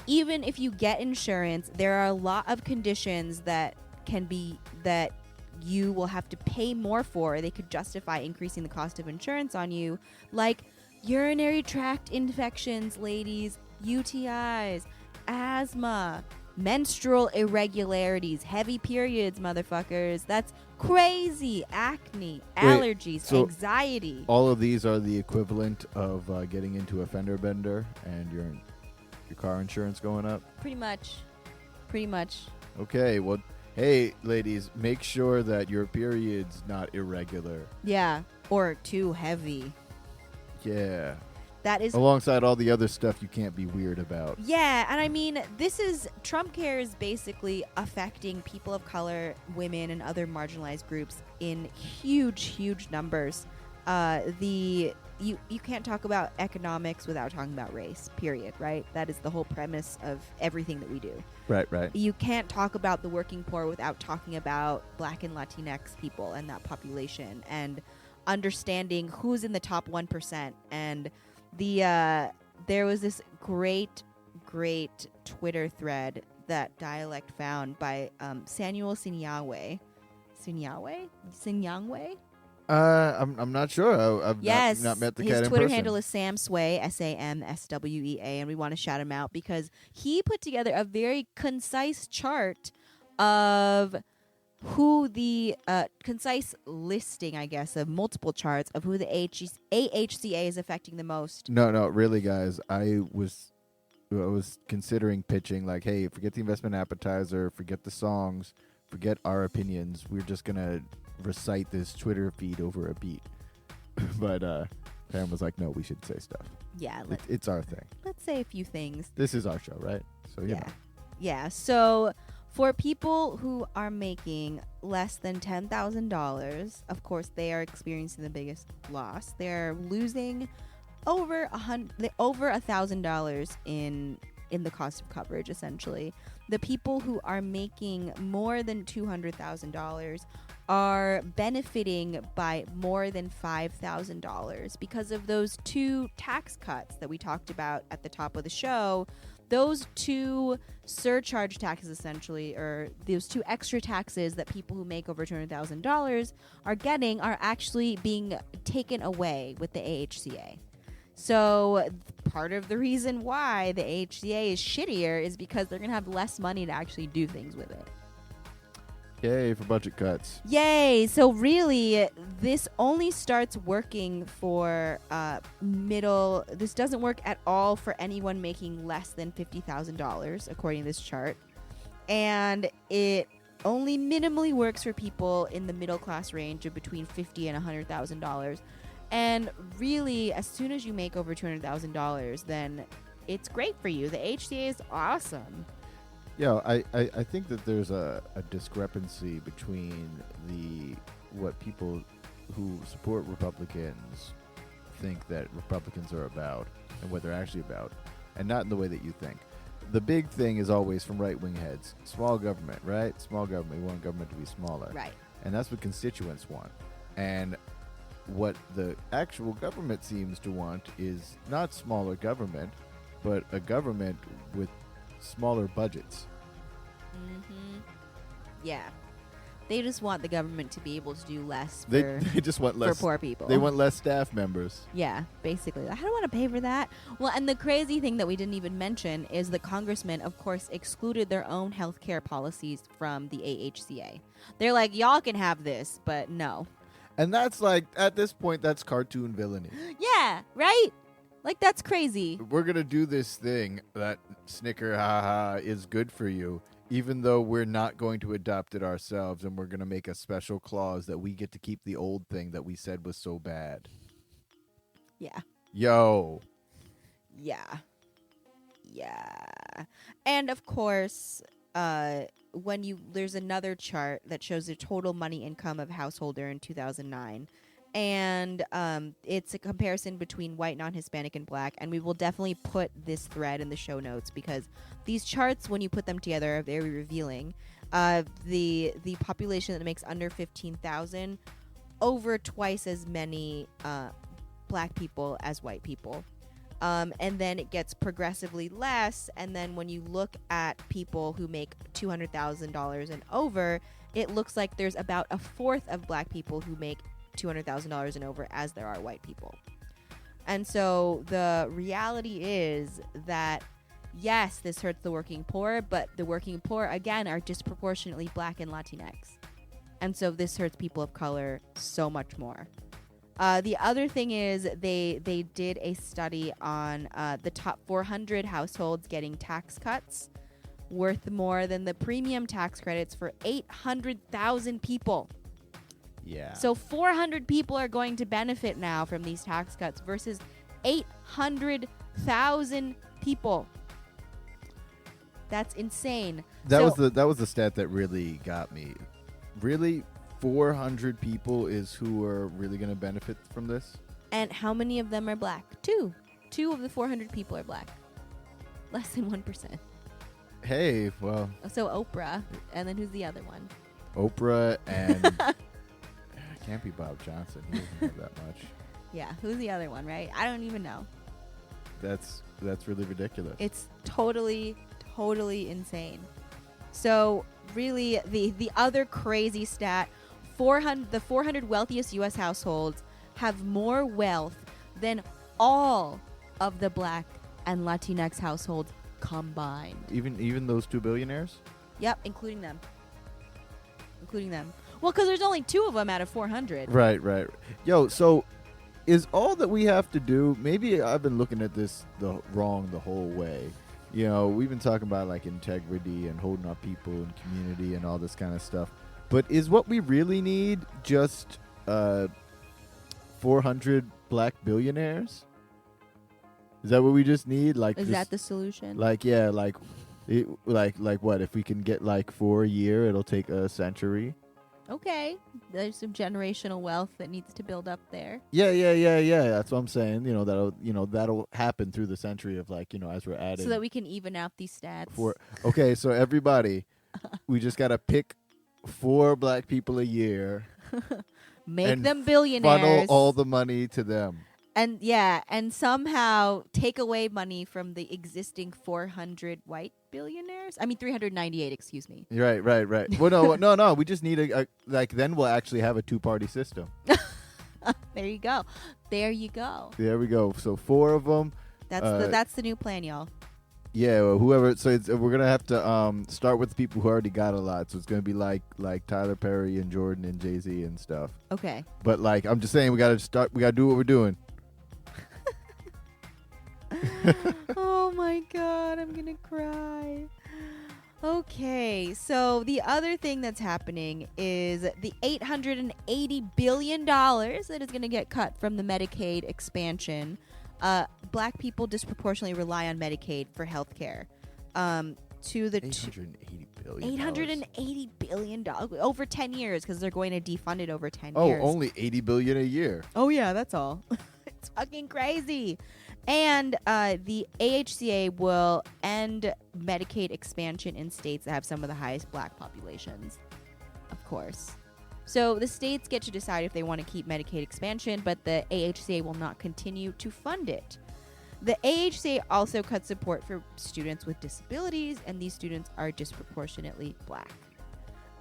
even if you get insurance, there are a lot of conditions that you will have to pay more for. They could justify increasing the cost of insurance on you, like urinary tract infections, ladies, UTIs, asthma, menstrual irregularities, heavy periods, motherfuckers. That's crazy. Acne, allergies, so anxiety. All of these are the equivalent of getting into a fender bender and your car insurance going up. Pretty much. Okay, well, hey, ladies, make sure that your period's not irregular. Yeah, or too heavy. Yeah. That is Alongside all the other stuff you can't be weird about. Yeah, and I mean, Trumpcare is basically affecting people of color, women, and other marginalized groups in huge numbers. You can't talk about economics without talking about race, period, right? That is the whole premise of everything that we do. Right. You can't talk about the working poor without talking about Black and Latinx people and that population and understanding who's in the top 1%. And there was this great Twitter thread that Dialect found by Samuel Sinyangwe. I'm not sure. I've not met the cat in person. His Twitter handle is Sam Sway, SAMSWEA, and we want to shout him out because he put together a very concise chart of who the concise listing, I guess, of multiple charts of who the AHCA is affecting the most. No, really, guys. I was was considering pitching like, hey, forget the investment appetizer, forget the songs, forget our opinions. We're just gonna recite this Twitter feed over a beat. But Pam was like, no, we should say stuff. Yeah, It's our thing. let's say a few things. This is our show, right? So you know. Yeah. So for people who are making less than $10,000, of course, they are experiencing the biggest loss. They're losing over $1,000 in the cost of coverage, essentially. The people who are making more than $200,000 are benefiting by more than $5,000 because of those two tax cuts that we talked about at the top of the show. Those two surcharge taxes, essentially, or those two extra taxes that people who make over $200,000 are getting, are actually being taken away with the AHCA. So part of the reason why the AHCA is shittier is because they're going to have less money to actually do things with it. Yay for budget cuts. Yay! So really, this only starts working for middle. This doesn't work at all for anyone making less than $50,000, according to this chart. And it only minimally works for people in the middle class range of between $50,000 and $100,000. And really, as soon as you make over $200,000, then it's great for you. The HCA is awesome. Yeah, I think that there's a discrepancy between what people who support Republicans think that Republicans are about and what they're actually about, and not in the way that you think. The big thing is always from right-wing heads. Small government, right? Small government. We want government to be smaller. Right. And that's what constituents want. And what the actual government seems to want is not smaller government, but a government with smaller budgets. Mm-hmm. Yeah. They just want the government to be able to do less They just want less for poor people. They want less staff members. Yeah, basically. I don't want to pay for that. Well, and the crazy thing that we didn't even mention is the congressmen, of course, excluded their own health care policies from the AHCA. They're like, y'all can have this, but no. And that's like, at this point, that's cartoon villainy. Yeah, right? Like, that's crazy. We're going to do this thing that snicker haha is good for you, even though we're not going to adopt it ourselves, and we're going to make a special clause that we get to keep the old thing that we said was so bad. Yeah. Yo. Yeah. And of course, there's another chart that shows the total money income of a householder in 2009. And it's a comparison between white, non-Hispanic, and black. And we will definitely put this thread in the show notes because these charts, when you put them together, are very revealing. The population that makes under 15,000, over twice as many black people as white people. And then it gets progressively less. And then when you look at people who make $200,000 and over, it looks like there's about a fourth of black people who make $200,000 and over as there are white people. And so the reality is that, yes, this hurts the working poor, but the working poor, again, are disproportionately black and Latinx. And so this hurts people of color so much more. The other thing is they did a study on the top 400 households getting tax cuts worth more than the premium tax credits for 800,000 people. Yeah. So 400 people are going to benefit now from these tax cuts versus 800,000 people. That's insane. That was the stat that really got me. Really, 400 people is who are really going to benefit from this? And how many of them are black? Two of the 400 people are black. Less than 1%. Hey, well. So Oprah, and then who's the other one? Oprah and can't be Bob Johnson. He doesn't have that much. Yeah, who's the other one, right? I don't even know. That's really ridiculous. It's totally insane. So really, the other crazy stat, the 400 wealthiest U.S. households have more wealth than all of the black and Latinx households combined. Even those two billionaires? Yep, including them. Well, because there's only two of them out of 400. Right. Yo, so is all that we have to do, maybe I've been looking at this wrong the whole way, You know, we've been talking about like integrity and holding our people and community and all this kind of stuff. But is what we really need just 400 black billionaires? Is that what we just need? Like, Is that the solution? like, yeah, like what? If we can get like 4 a year, it'll take a century. Okay. There's some generational wealth that needs to build up there. Yeah. That's what I'm saying. That'll happen through the century of like, as we're adding. So that we can even out these stats. Okay, so everybody, we just gotta pick 4 black people a year. Make and them billionaires. Funnel all the money to them. And somehow take away money from the existing 400 white billionaires. I mean, 398. Excuse me. Right. Well, no. We just need then we'll actually have a 2-party system. There you go. There we go. So 4 of them. That's the new plan, y'all. Yeah, well, whoever. So we're gonna have to start with the people who already got a lot. So it's gonna be like Tyler Perry and Jordan and Jay-Z and stuff. Okay. But like I'm just saying, we gotta start. We gotta do what we're doing. Oh my God, I'm gonna cry. Okay, so the other thing that's happening is the $880 billion that is going to get cut from the Medicaid expansion. Black people disproportionately rely on Medicaid for health care. To the $880 billion over 10 years because they're going to defund it over 10 years. Oh, only $80 billion a year. Oh yeah, that's all. It's fucking crazy. And the AHCA will end Medicaid expansion in states that have some of the highest black populations, of course. So the states get to decide if they want to keep Medicaid expansion, but the AHCA will not continue to fund it. The AHCA also cuts support for students with disabilities, and these students are disproportionately black.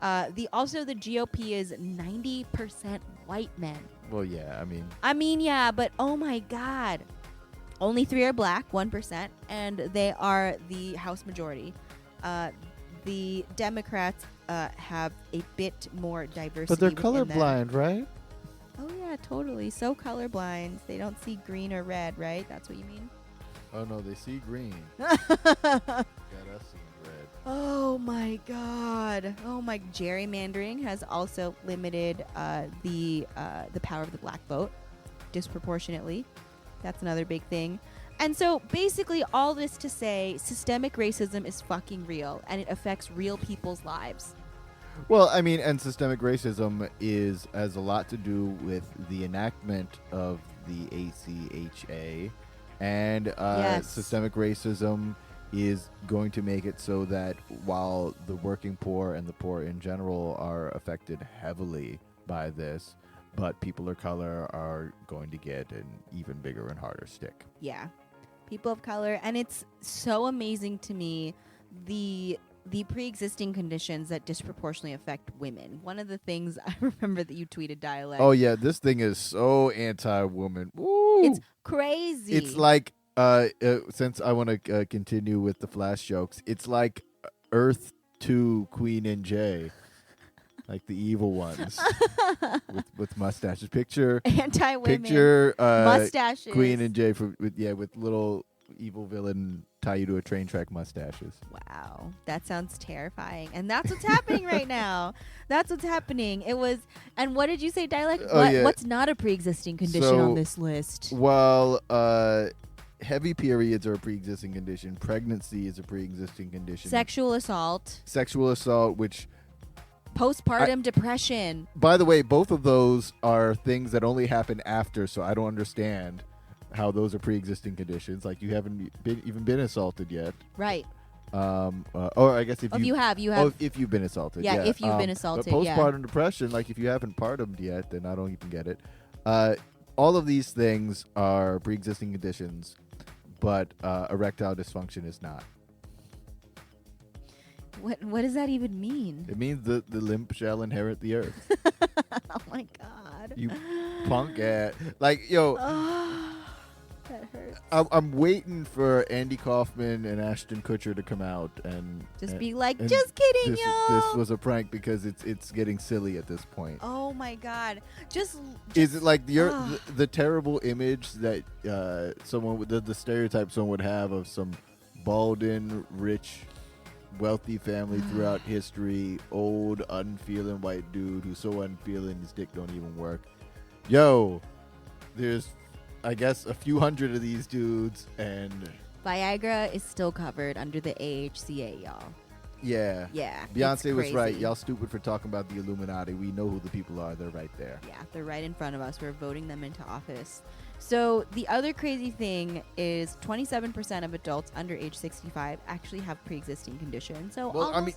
The GOP is 90% white men. Well, yeah, yeah, but oh my God. Only 3 are black, 1%, and they are the House majority. The Democrats have a bit more diversity. But they're colorblind, right? Oh, yeah, totally. So colorblind. They don't see green or red, right? That's what you mean? Oh, no, they see green. Got us seeing red. Oh, my God. Oh, my. Gerrymandering has also limited the power of the black vote disproportionately. That's another big thing. And so basically all this to say systemic racism is fucking real and it affects real people's lives. Well, and systemic racism has a lot to do with the enactment of the AHCA, and yes. Systemic racism is going to make it so that while the working poor and the poor in general are affected heavily by this, but people of color are going to get an even bigger and harder stick. Yeah. People of color. And it's so amazing to me the pre-existing conditions that disproportionately affect women. One of the things I remember that you tweeted, Dialect. Oh, yeah. This thing is so anti-woman. Woo! It's crazy. It's like, since I want to continue with the Flash jokes, it's like Earth 2 Queen and Jay. Like the evil ones with mustaches. Picture anti-women. Mustaches. Queen and Jay with little evil villain tie you to a train track mustaches. Wow, that sounds terrifying, and that's what's happening right now. That's what's happening. It was, and what did you say, Dialect? What's not a pre-existing condition on this list? Well, heavy periods are a pre-existing condition. Pregnancy is a pre-existing condition. Sexual assault, which. Postpartum depression. By the way, both of those are things that only happen after, so I don't understand how those are pre-existing conditions. Like, you haven't even been assaulted yet. Right. Or I guess if you have. Oh, if you've been assaulted. Yeah, if you've been assaulted. But postpartum depression, like if you haven't partumed yet, then I don't even get it. All of these things are pre-existing conditions, but erectile dysfunction is not. What does that even mean? It means the limp shall inherit the earth. Oh my God. You punk ass. Like, yo. That hurts. I'm waiting for Andy Kaufman and Ashton Kutcher to come out and be like, just kidding, yo. This was a prank because it's getting silly at this point. Oh my God. Just is it like the terrible image that someone the stereotype someone would have of some balding, rich, wealthy family throughout history. Old, unfeeling white dude who's so unfeeling his dick don't even work. Yo, there's, I guess, a few hundred of these dudes, and Viagra is still covered under the AHCA, y'all. yeah. Yeah. Beyonce was right. crazy. Y'all stupid for talking about the Illuminati. We know who the people are. They're right there. Yeah, they're right in front of us. We're voting them into office. So the other crazy thing is 27% of adults under age 65 actually have pre-existing conditions. So Well, I mean,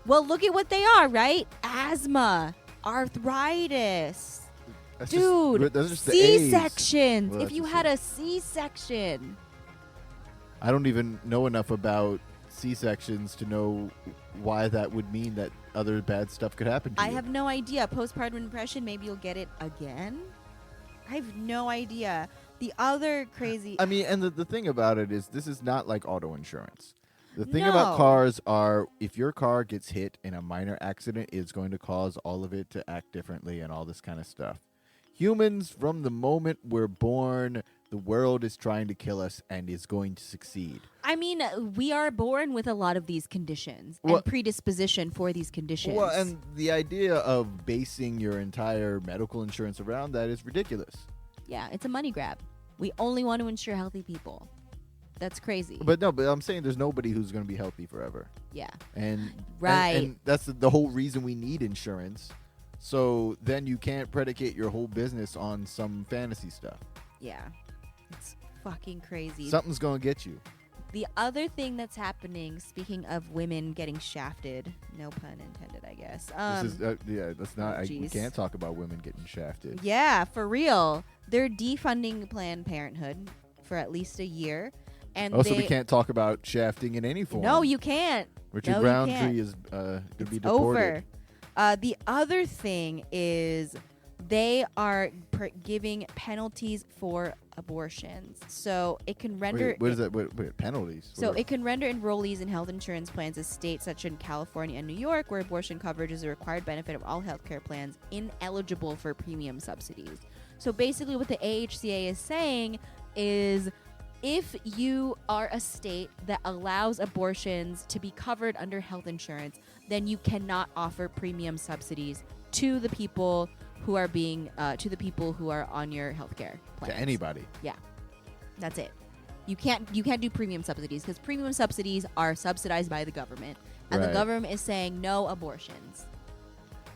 well, look at what they are, right? Asthma, arthritis, dude, those are just the A's. C-sections. Well, if that's you just had a C-section. I don't even know enough about C-sections to know why that would mean that other bad stuff could happen to you. I have no idea. Postpartum depression, maybe you'll get it again. I have no idea. The other crazy... I mean, and the thing about it is this is not like auto insurance. The thing No. about cars are if your car gets hit in a minor accident, it's going to cause all of it to act differently and all this kind of stuff. Humans, from the moment we're born, the world is trying to kill us and is going to succeed. I mean, we are born with a lot of these conditions Well- and predisposition for these conditions. Well, and the idea of basing your entire medical insurance around that is ridiculous. yeah, it's a money grab. We only want to insure healthy people. That's crazy. But I'm saying there's nobody who's going to be healthy forever. yeah. And Right. and that's the whole reason we need insurance. So then you can't predicate your whole business on some fantasy stuff. Yeah. It's fucking crazy. Something's going to get you. The other thing that's happening, speaking of women getting shafted, no pun intended, I guess. This is that's not. We jeez. can't talk about women getting shafted. Yeah, for real. They're defunding Planned Parenthood for at least a year. And Also, we can't talk about shafting in any form. No, you can't. Richard No, you Roundtree can't. is going to be It's deported. over. The other thing is they are giving penalties for abortions. So it can render... Wait, what is that? Wait, penalties? So What- it can render enrollees in health insurance plans in states such as California and New York, where abortion coverage is a required benefit of all healthcare plans, ineligible for premium subsidies. So basically what the AHCA is saying is if you are a state that allows abortions to be covered under health insurance, then you cannot offer premium subsidies to the people who are being on your healthcare plans. to anybody. Yeah, that's it. You can't do premium subsidies because premium subsidies are subsidized by the government, and the Right. government is saying no abortions.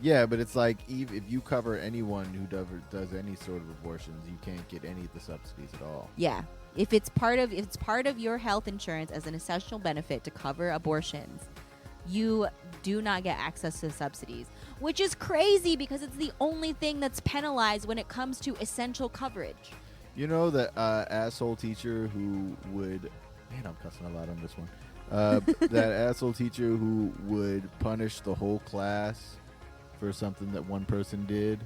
Yeah, but it's like if you cover anyone who does any sort of abortions, you can't get any of the subsidies at all. Yeah, if it's part of your health insurance as an essential benefit to cover abortions, you do not get access to subsidies, which is crazy because it's the only thing that's penalized when it comes to essential coverage. You know that asshole teacher who would... Man, I'm cussing a lot on this one. That asshole teacher who would punish the whole class for something that one person did.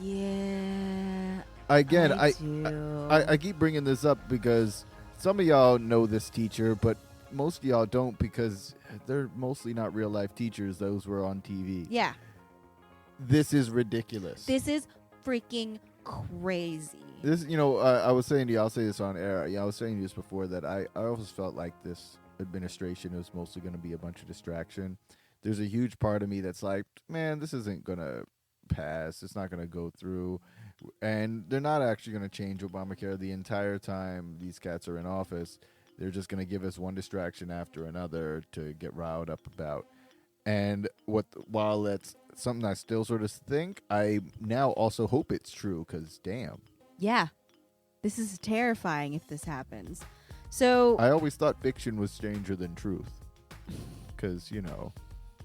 Yeah. Again, I do. keep bringing this up because some of y'all know this teacher, but most of y'all don't because they're mostly not real life teachers. Those were on TV. Yeah. This is ridiculous. This is freaking crazy. This, I was saying to you, I'll say this on air. Yeah, I was saying this before that I always felt like this administration was mostly going to be a bunch of distraction. There's a huge part of me that's like, man, this isn't going to pass. It's not going to go through. And they're not actually going to change Obamacare the entire time these cats are in office. They're just going to give us one distraction after another to get riled up about. And while that's something I still sort of think, I now also hope it's true because, damn. Yeah. This is terrifying if this happens. So I always thought fiction was stranger than truth because,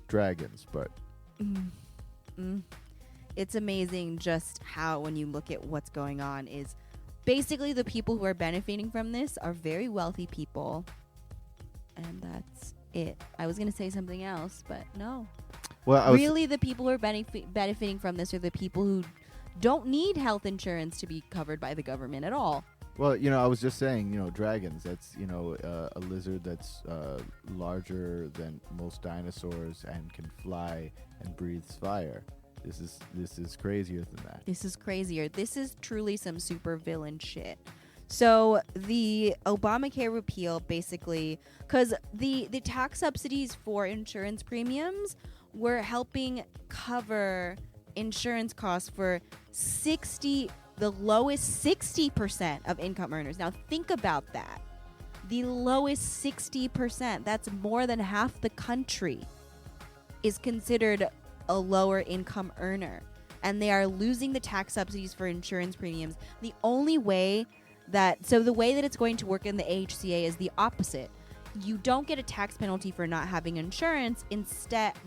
dragons, but... It's amazing just how when you look at what's going on is basically the people who are benefiting from this are very wealthy people. And that's it. I was going to say something else, but no. Well, Really, the people who are benefiting from this are the people who don't need health insurance to be covered by the government at all. Well, I was just saying, dragons. That's, a lizard that's larger than most dinosaurs and can fly and breathes fire. This is crazier than that. This is crazier. This is truly some super villain shit. So the Obamacare repeal basically, because the tax subsidies for insurance premiums were helping cover insurance costs for the lowest 60% of income earners. Now think about that. The lowest 60%, that's more than half the country, is considered a lower income earner. And they are losing the tax subsidies for insurance premiums. The way that it's going to work in the AHCA is the opposite. You don't get a tax penalty for not having insurance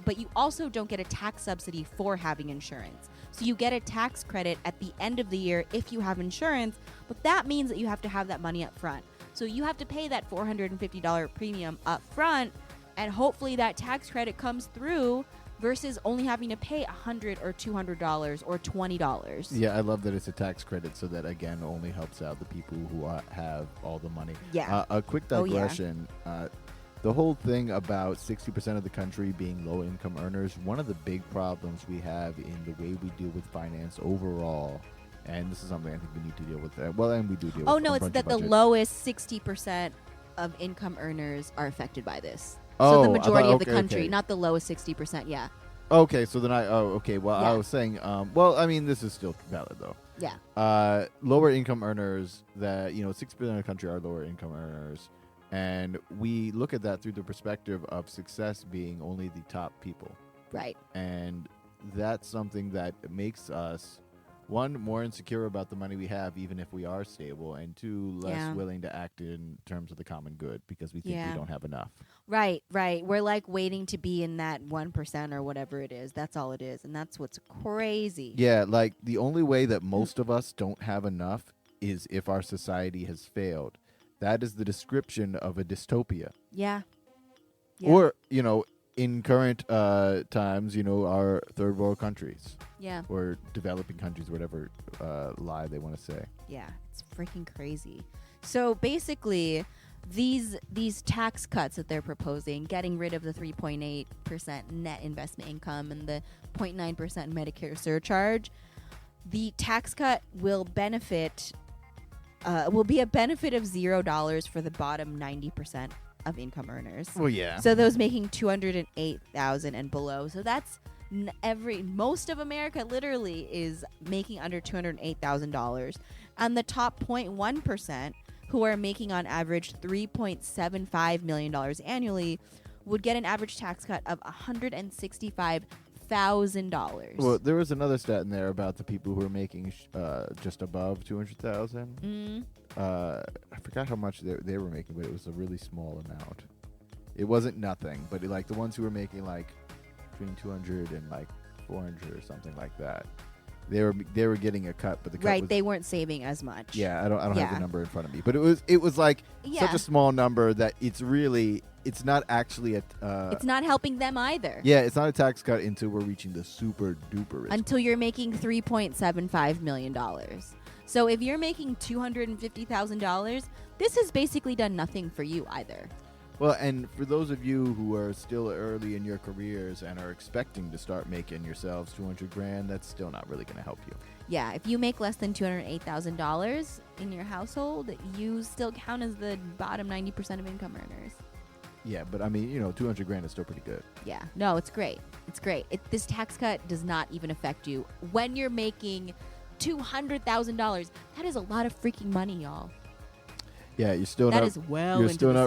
but you also don't get a tax subsidy for having insurance. So you get a tax credit at the end of the year if you have insurance, but that means that you have to have that money up front. So you have to pay that $450 premium up front, and hopefully that tax credit comes through versus only having to pay $100 or $200 or $20. Yeah, I love that it's a tax credit, so that again only helps out the people who have all the money. Yeah. A quick digression. The whole thing about 60% of the country being low-income earners, one of the big problems we have in the way we deal with finance overall, and this is something I think we need to deal with. And we do deal with. Oh, no, it's that the lowest 60% of income earners are affected by this. So the majority of the country, not the lowest 60%, yeah. Okay, so then I was saying, this is still valid, though. Yeah. Lower income earners, 60% of the country are lower income earners. And we look at that through the perspective of success being only the top people. Right. And that's something that makes us, one, more insecure about the money we have, even if we are stable, and two, less willing to act in terms of the common good because we think we don't have enough. Right. We're like waiting to be in that 1% or whatever it is. That's all it is. And that's what's crazy. Yeah, like the only way that most of us don't have enough is if our society has failed. That is the description of a dystopia. Yeah. Or, in current times, our third world countries. Yeah. Or developing countries, whatever lie they want to say. Yeah, it's freaking crazy. So basically, these tax cuts that they're proposing, getting rid of the 3.8% net investment income and the 0.9% Medicare surcharge, the tax cut will be a benefit of $0 for the bottom 90% of income earners. Well, yeah. So those making $208,000 and below. So that's most of America literally is making under $208,000, and the top 0.1%, who are making on average $3.75 million annually, would get an average tax cut of $165,000. Well, there was another stat in there about the people who are making just above $200,000. I forgot how much they were making, but it was a really small amount. It wasn't nothing, but the ones who were making between 200 and 400 or something like that, they were getting a cut, but the cut was, they weren't saving as much. Yeah, I don't have the number in front of me, but it was such a small number that it's not actually it's not helping them either. Yeah, it's not a tax cut until we're reaching the super duper rich. Until you're making $3.75 million. So if you're making $250,000, this has basically done nothing for you either. Well, and for those of you who are still early in your careers and are expecting to start making yourselves $200,000, that's still not really going to help you. Yeah, if you make less than $208,000 in your household, you still count as the bottom 90% of income earners. Yeah, but $200,000 is still pretty good. Yeah, no, it's great. It's great. This tax cut does not even affect you when you're making $200,000. That is a lot of freaking money, y'all. Yeah, you're still not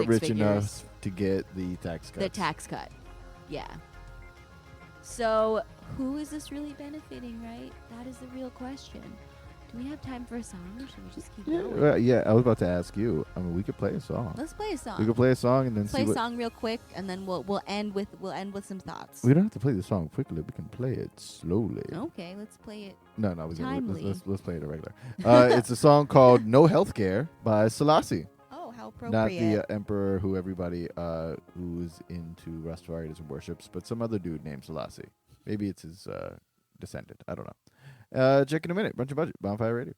rich enough to get the tax cut. The tax cut. Yeah. So, who is this really benefiting, right? That is the real question. Do we have time for a song, or should we just keep going? Yeah, I was about to ask you. We could play a song. Let's play a song. We could play a song and then play a song real quick, and then we'll end with some thoughts. We don't have to play the song quickly. We can play it slowly. Okay, let's play it. No, let's play it irregular. It's a song called "No Healthcare" by Selassie. Oh, how appropriate! Not the emperor who everybody who's into Rastafarianism worships, but some other dude named Selassie. Maybe it's his descendant. I don't know. Check in a minute. Bunch of budget. Bonfire Radio.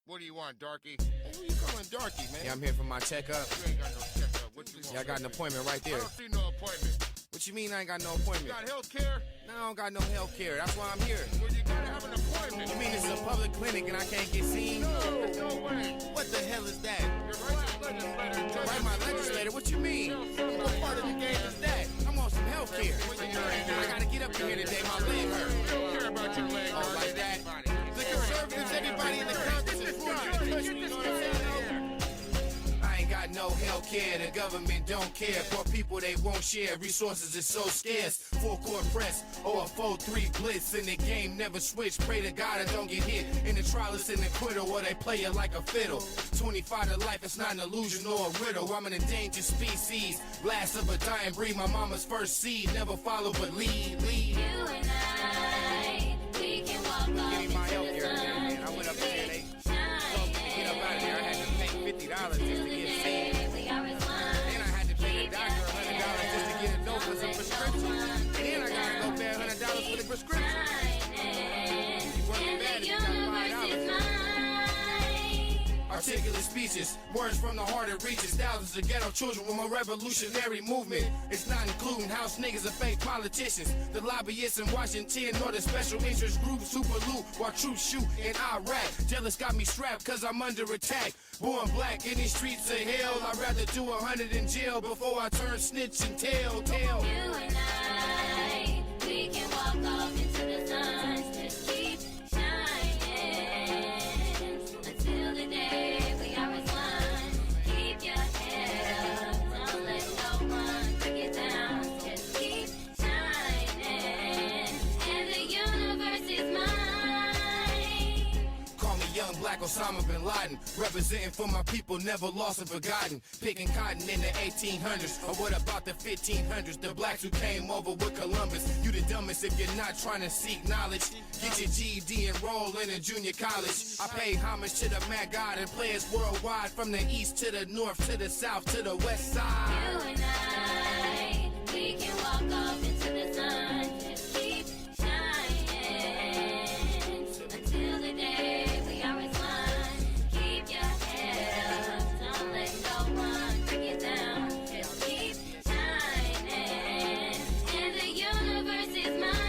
What do you want, darky? Hey, who you calling darky, man? Yeah, I'm here for my checkup. You ain't got no checkup. What you want? Yeah, I got an appointment right there. I don't see no appointment. What you mean I ain't got no appointment? You got health care? Now I don't got no health care. That's why I'm here. Well, you gotta have an appointment. You mean it's a public clinic and I can't get seen? No way. What the hell is that? Your righteous legislator. Write my legislator? What you mean? What part of the game is that? I'm on some health care. I gotta get up here today. My leg hurt. We don't care about your leg. Oh, like that? The conservatives, everybody in the Congress is ruling the country. You know what I'm saying? I ain't got no health care, the government don't care. For people they won't share, resources is so scarce. Full court press or a 4-3 blitz. In the game never switch, pray to God I don't get hit. In the trial it's an acquittal or they play it like a fiddle. 25 to life, it's not an illusion or a riddle. I'm an endangered species, last of a dying breed. My mama's first seed, never follow but lead. You and I, we can walk Give off me my into health the care, sun. man. I went up there and they Shine, get up out of there. I had to pay $50 just to get seen. we are as one. Then I had to pay the doctor $100 just to get a dope for some prescription. Then I gotta go pay $100 for the prescription. You wasn't bad if you got $5. Articulate speeches, words from the heart it reaches thousands of ghetto children with my revolutionary movement. It's not including house niggas and fake politicians, the lobbyists in Washington or the special interest groups who pollute while troops shoot in Iraq. Jealous got me strapped cause I'm under attack. Born black in these streets of hell, I'd rather do 100 in jail before I turn snitch and tell. You and I, we can walk off into the sun. Just keep shining until the day we are as one. Keep your head up, don't let no one bring it down. Just keep shining, and the universe is mine. Call me young black Osama bin Laden, representing for my people, never lost and forgotten. Picking cotton in the 1800s, or what about the 1500s? The blacks who came over with Columbus. You the dumbest if you're not trying to seek knowledge. Get your GED, enroll in a junior college. I pay homage to the Mad God and players worldwide, from the east to the north to the south to the west side. You and I, we can walk off into the sun. Just keep shining until the day we are as one. Keep your head up, don't let no one bring it down. Just keep shining, and the universe is mine.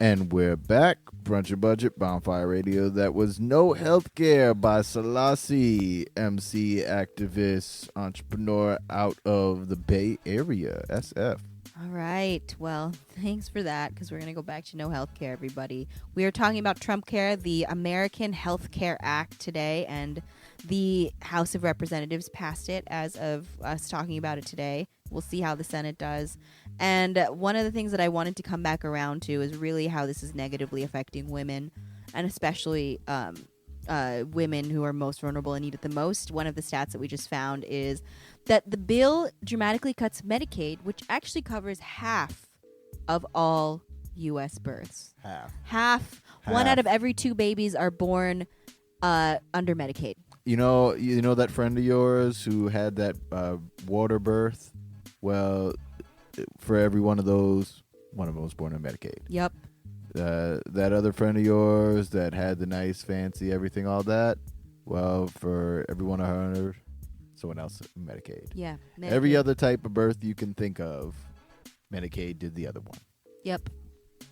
And we're back. Brunch and Budget, Bonfire Radio. That was No Healthcare by Selassie, MC, activist, entrepreneur out of the Bay Area, SF. All right. Well, thanks for that, because we're going to go back to no health care, everybody. We are talking about Trumpcare, the American Health Care Act today, and the House of Representatives passed it as of us talking about it today. We'll see how the Senate does. And one of the things that I wanted to come back around to is really how this is negatively affecting women, and especially women who are most vulnerable and need it the most. One of the stats that we just found is that the bill dramatically cuts Medicaid, which actually covers half of all U.S. births. Half. One out of every 2 babies are born under Medicaid. You know that friend of yours who had that water birth? Well, for every one of those, one of them was born on Medicaid. Yep. That other friend of yours that had the nice, fancy, everything, all that, well, for every one of her, someone else Medicaid. Yeah. Every other type of birth you can think of, Medicaid did the other one. Yep.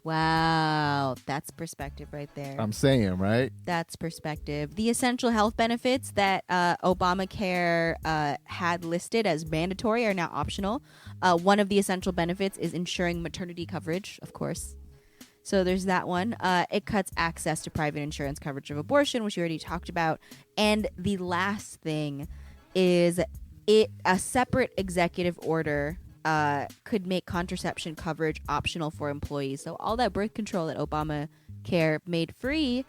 Wow. That's perspective right there. I'm saying, right? That's perspective. The essential health benefits that Obamacare had listed as mandatory are now optional. One of the essential benefits is ensuring maternity coverage, of course. So there's that one. It cuts access to private insurance coverage of abortion, which you already talked about. And the last thing is a separate executive order could make contraception coverage optional for employees. So all that birth control that Obamacare made free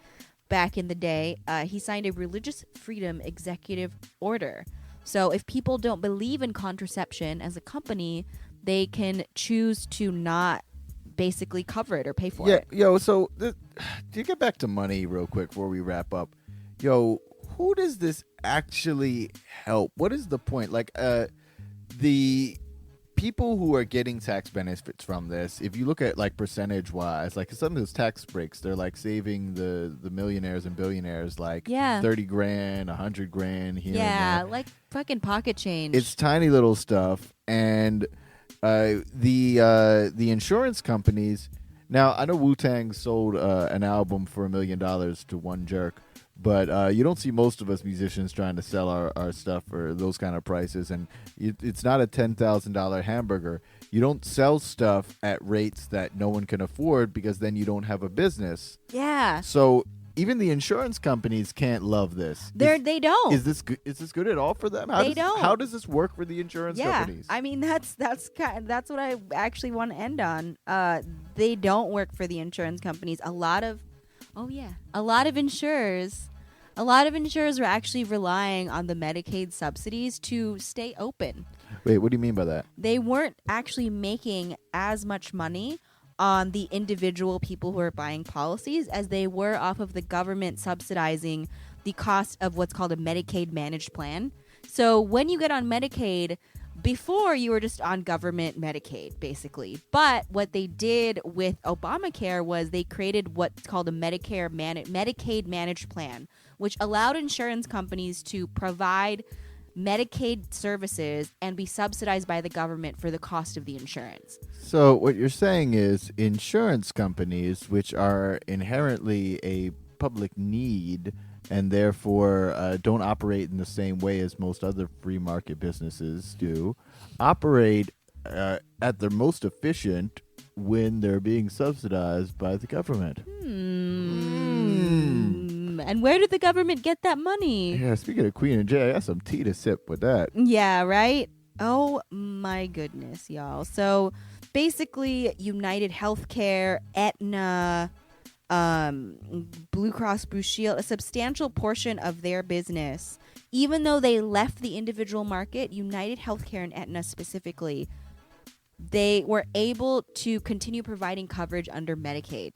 back in the day, he signed a religious freedom executive order. So if people don't believe in contraception as a company, they can choose to not basically cover it or pay for it. Yo, so to get back to money real quick before we wrap up, yo, who does this actually help? What is the point? Like, the people who are getting tax benefits from this, if you look at like percentage wise, like some of those tax breaks, they're like saving the millionaires and billionaires like 30 grand, 100 grand here and there. Like fucking pocket change. It's tiny little stuff, and the insurance companies. Now I know Wu-Tang sold an album for $1 million to one jerk, but you don't see most of us musicians trying to sell our stuff for those kind of prices, and it's not a $10,000 hamburger. You don't sell stuff at rates that no one can afford because then you don't have a business. Yeah. So even the insurance companies can't love this. They don't. Is this good at all for them? They don't. How does this work for the insurance companies? I mean that's what I actually want to end on. They don't work for the insurance companies. A lot of insurers are actually relying on the Medicaid subsidies to stay open. Wait, what do you mean by that? They weren't actually making as much money on the individual people who are buying policies as they were off of the government subsidizing the cost of what's called a Medicaid managed plan. So when you get on Medicaid, before you were just on government Medicaid, basically. But what they did with Obamacare was they created what's called a Medicaid managed plan, which allowed insurance companies to provide Medicaid services and be subsidized by the government for the cost of the insurance. So what you're saying is insurance companies, which are inherently a public need and therefore don't operate in the same way as most other free market businesses do, operate at their most efficient when they're being subsidized by the government. And where did the government get that money? Yeah, speaking of Queen and Jay, I got some tea to sip with that. Yeah, right? Oh my goodness, y'all. So basically, United Healthcare, Aetna, Blue Cross Blue Shield, a substantial portion of their business, even though they left the individual market, United Healthcare and Aetna specifically, they were able to continue providing coverage under Medicaid.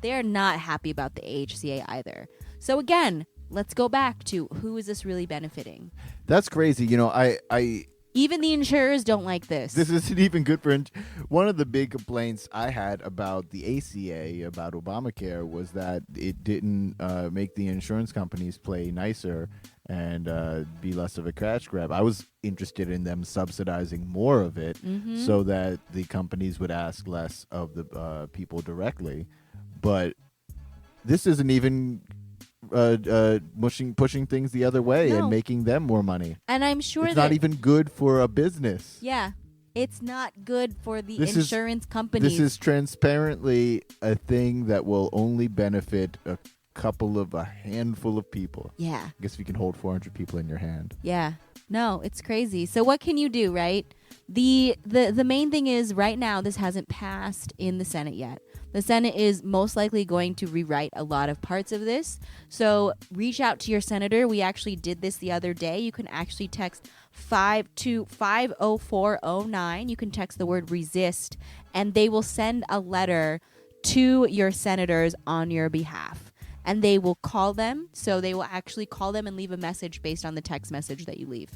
They are not happy about the AHCA either. So again, let's go back to who is this really benefiting? That's crazy. You know, I even the insurers don't like this. This isn't even good for. One of the big complaints I had about the ACA, about Obamacare, was that it didn't make the insurance companies play nicer and be less of a cash grab. I was interested in them subsidizing more of it so that the companies would ask less of the people directly. But this isn't even pushing things the other way and making them more money. And I'm sure it's not even good for a business. Yeah. It's not good for the insurance companies. This is transparently a thing that will only benefit a handful of people. Yeah. I guess if you can hold 400 people in your hand. Yeah. No, it's crazy. So what can you do, right? The main thing is right now this hasn't passed in the Senate yet. The Senate is most likely going to rewrite a lot of parts of this. So reach out to your senator. We actually did this the other day. You can actually text 50409. You can text the word resist, and they will send a letter to your senators on your behalf. And they will call them. So they will actually call them and leave a message based on the text message that you leave.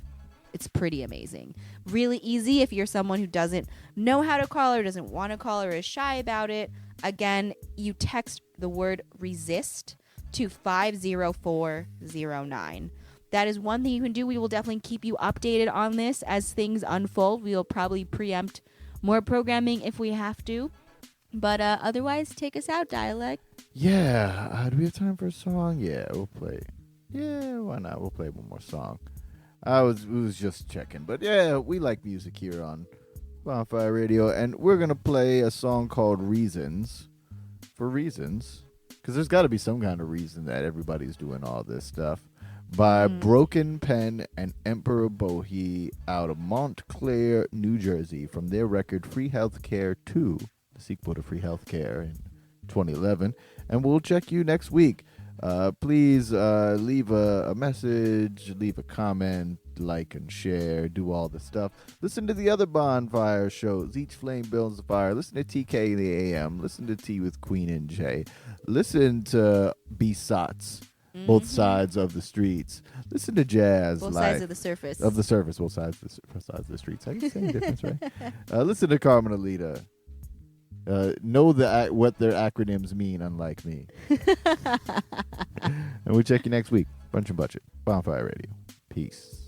It's pretty amazing. Really easy if you're someone who doesn't know how to call or doesn't want to call or is shy about it. Again, you text the word resist to 50409. That is one thing you can do. We will definitely keep you updated on this as things unfold. We will probably preempt more programming if we have to. But otherwise, take us out, Dialect. Yeah. Do we have time for a song? Yeah, we'll play. Yeah, why not? We'll play one more song. We was just checking. But yeah, we like music here on Bonfire Radio. And we're going to play a song called Reasons. For reasons. Because there's got to be some kind of reason that everybody's doing all this stuff. By Broken Pen and Emperor Bohi out of Montclair, New Jersey, from their record Free Healthcare 2, the sequel to Free Healthcare in 2011. And we'll check you next week. Please leave a message, leave a comment, like and share, do all the stuff. Listen to the other Bonfire shows. Each Flame Builds a Fire. Listen to TK in the AM. Listen to Tea with Queen and Jay. Listen to B-Sots. Both sides of the streets. Listen to jazz. Both sides of the surface. Of the surface. Both sides of the streets. I guess same difference, right? Listen to Carmen Alita. Know what their acronyms mean, unlike me. And we'll check you next week. Bunch and Budget. Bonfire Radio. Peace.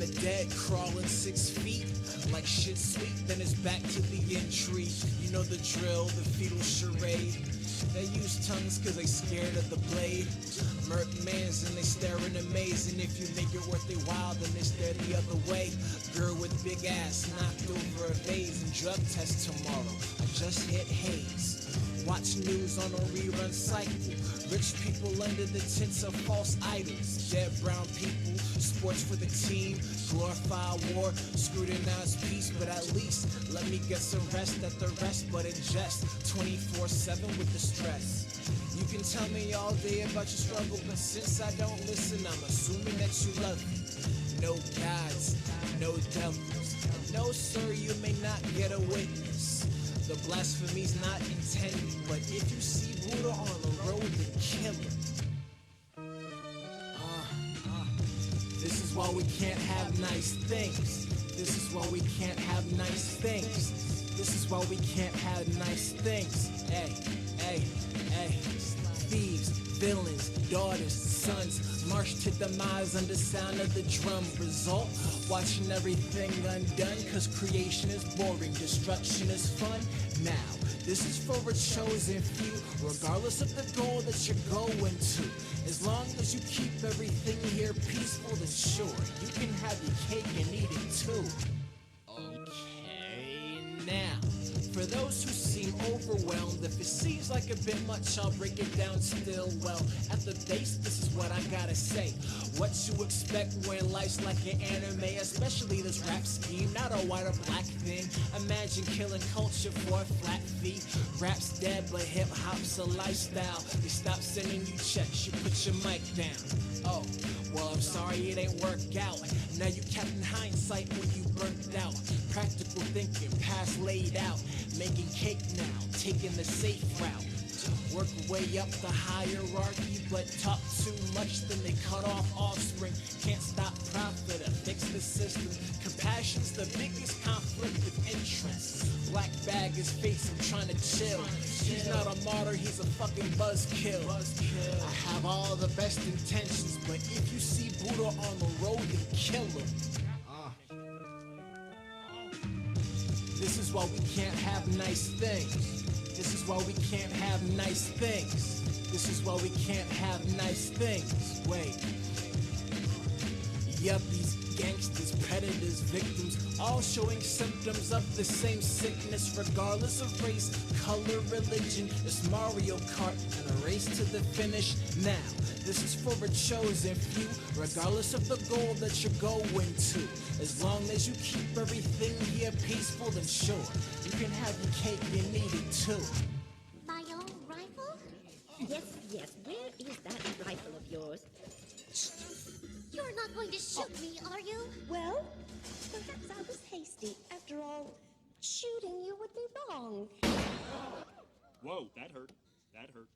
the dead, crawling 6 feet. Like shit sweet, then it's back to the entry. You know the drill, the fetal charade. They use tongues cause they scared of the blade. Murk mans and they staring amazing. If you make it worth their while, then they stare the other way. Girl with big ass knocked over a vase and drug test tomorrow. I just hit haze. Watch news on a rerun cycle. Rich people under the tents of false idols. Dead brown people, sports for the team. Glorify war, scrutinize peace. But at least let me get some rest at the rest. But ingest 24/7 with the stress. You can tell me all day about your struggle, but since I don't listen, I'm assuming that you love me. No gods, no devils. No, sir, you may not get a witness. The blasphemy's not intended, but if you see Buddha on the road, then kill him. This is why we can't have nice things. This is why we can't have nice things. This is why we can't have nice things. Hey, hey, hey. Thieves, villains, daughters, sons march to demise under sound of the drum. Result, watching everything undone, cause creation is boring, destruction is fun. Now, this is for a chosen few, regardless of the goal that you're going to. As long as you keep everything here peaceful, then sure, you can have your cake and eat it too. Okay, now, for those who seem overwhelmed, if it seems like a bit much, I'll break it down still. Well, at the base, this is what I gotta say. What you expect when life's like an anime, especially this rap scheme, not a white or black thing. Imagine killing culture for a flat fee. Rap's dead, but hip-hop's a lifestyle. They stop sending you checks, you put your mic down. Oh, well, I'm sorry it ain't worked out. Now you Captain Hindsight when you burnt out. Practical thinking, past laid out. Making cake now, taking the safe route. Work way up the hierarchy, but talk too much, then they cut off offspring. Can't stop profit or fix the system. Compassion's the biggest conflict of interest. Black bag is facing, trying to chill. He's not a martyr, he's a fucking buzzkill. I have all the best intentions, but if you see Buddha on the road, then kill him. This is why we can't have nice things. This is why we can't have nice things. This is why we can't have nice things. Wait. Yuppies, gangsters, predators, victims, all showing symptoms of the same sickness, regardless of race, color, religion. It's Mario Kart and a race to the finish now. This is for a chosen few, regardless of the goal that you're going to. As long as you keep everything here peaceful, then sure, you can have your cake and eat it too. My own rifle? Yes, yes. Where is that rifle of yours? You're not going to shoot me, are you? Well, perhaps I was hasty. After all, shooting you would be wrong. Whoa, that hurt. That hurt.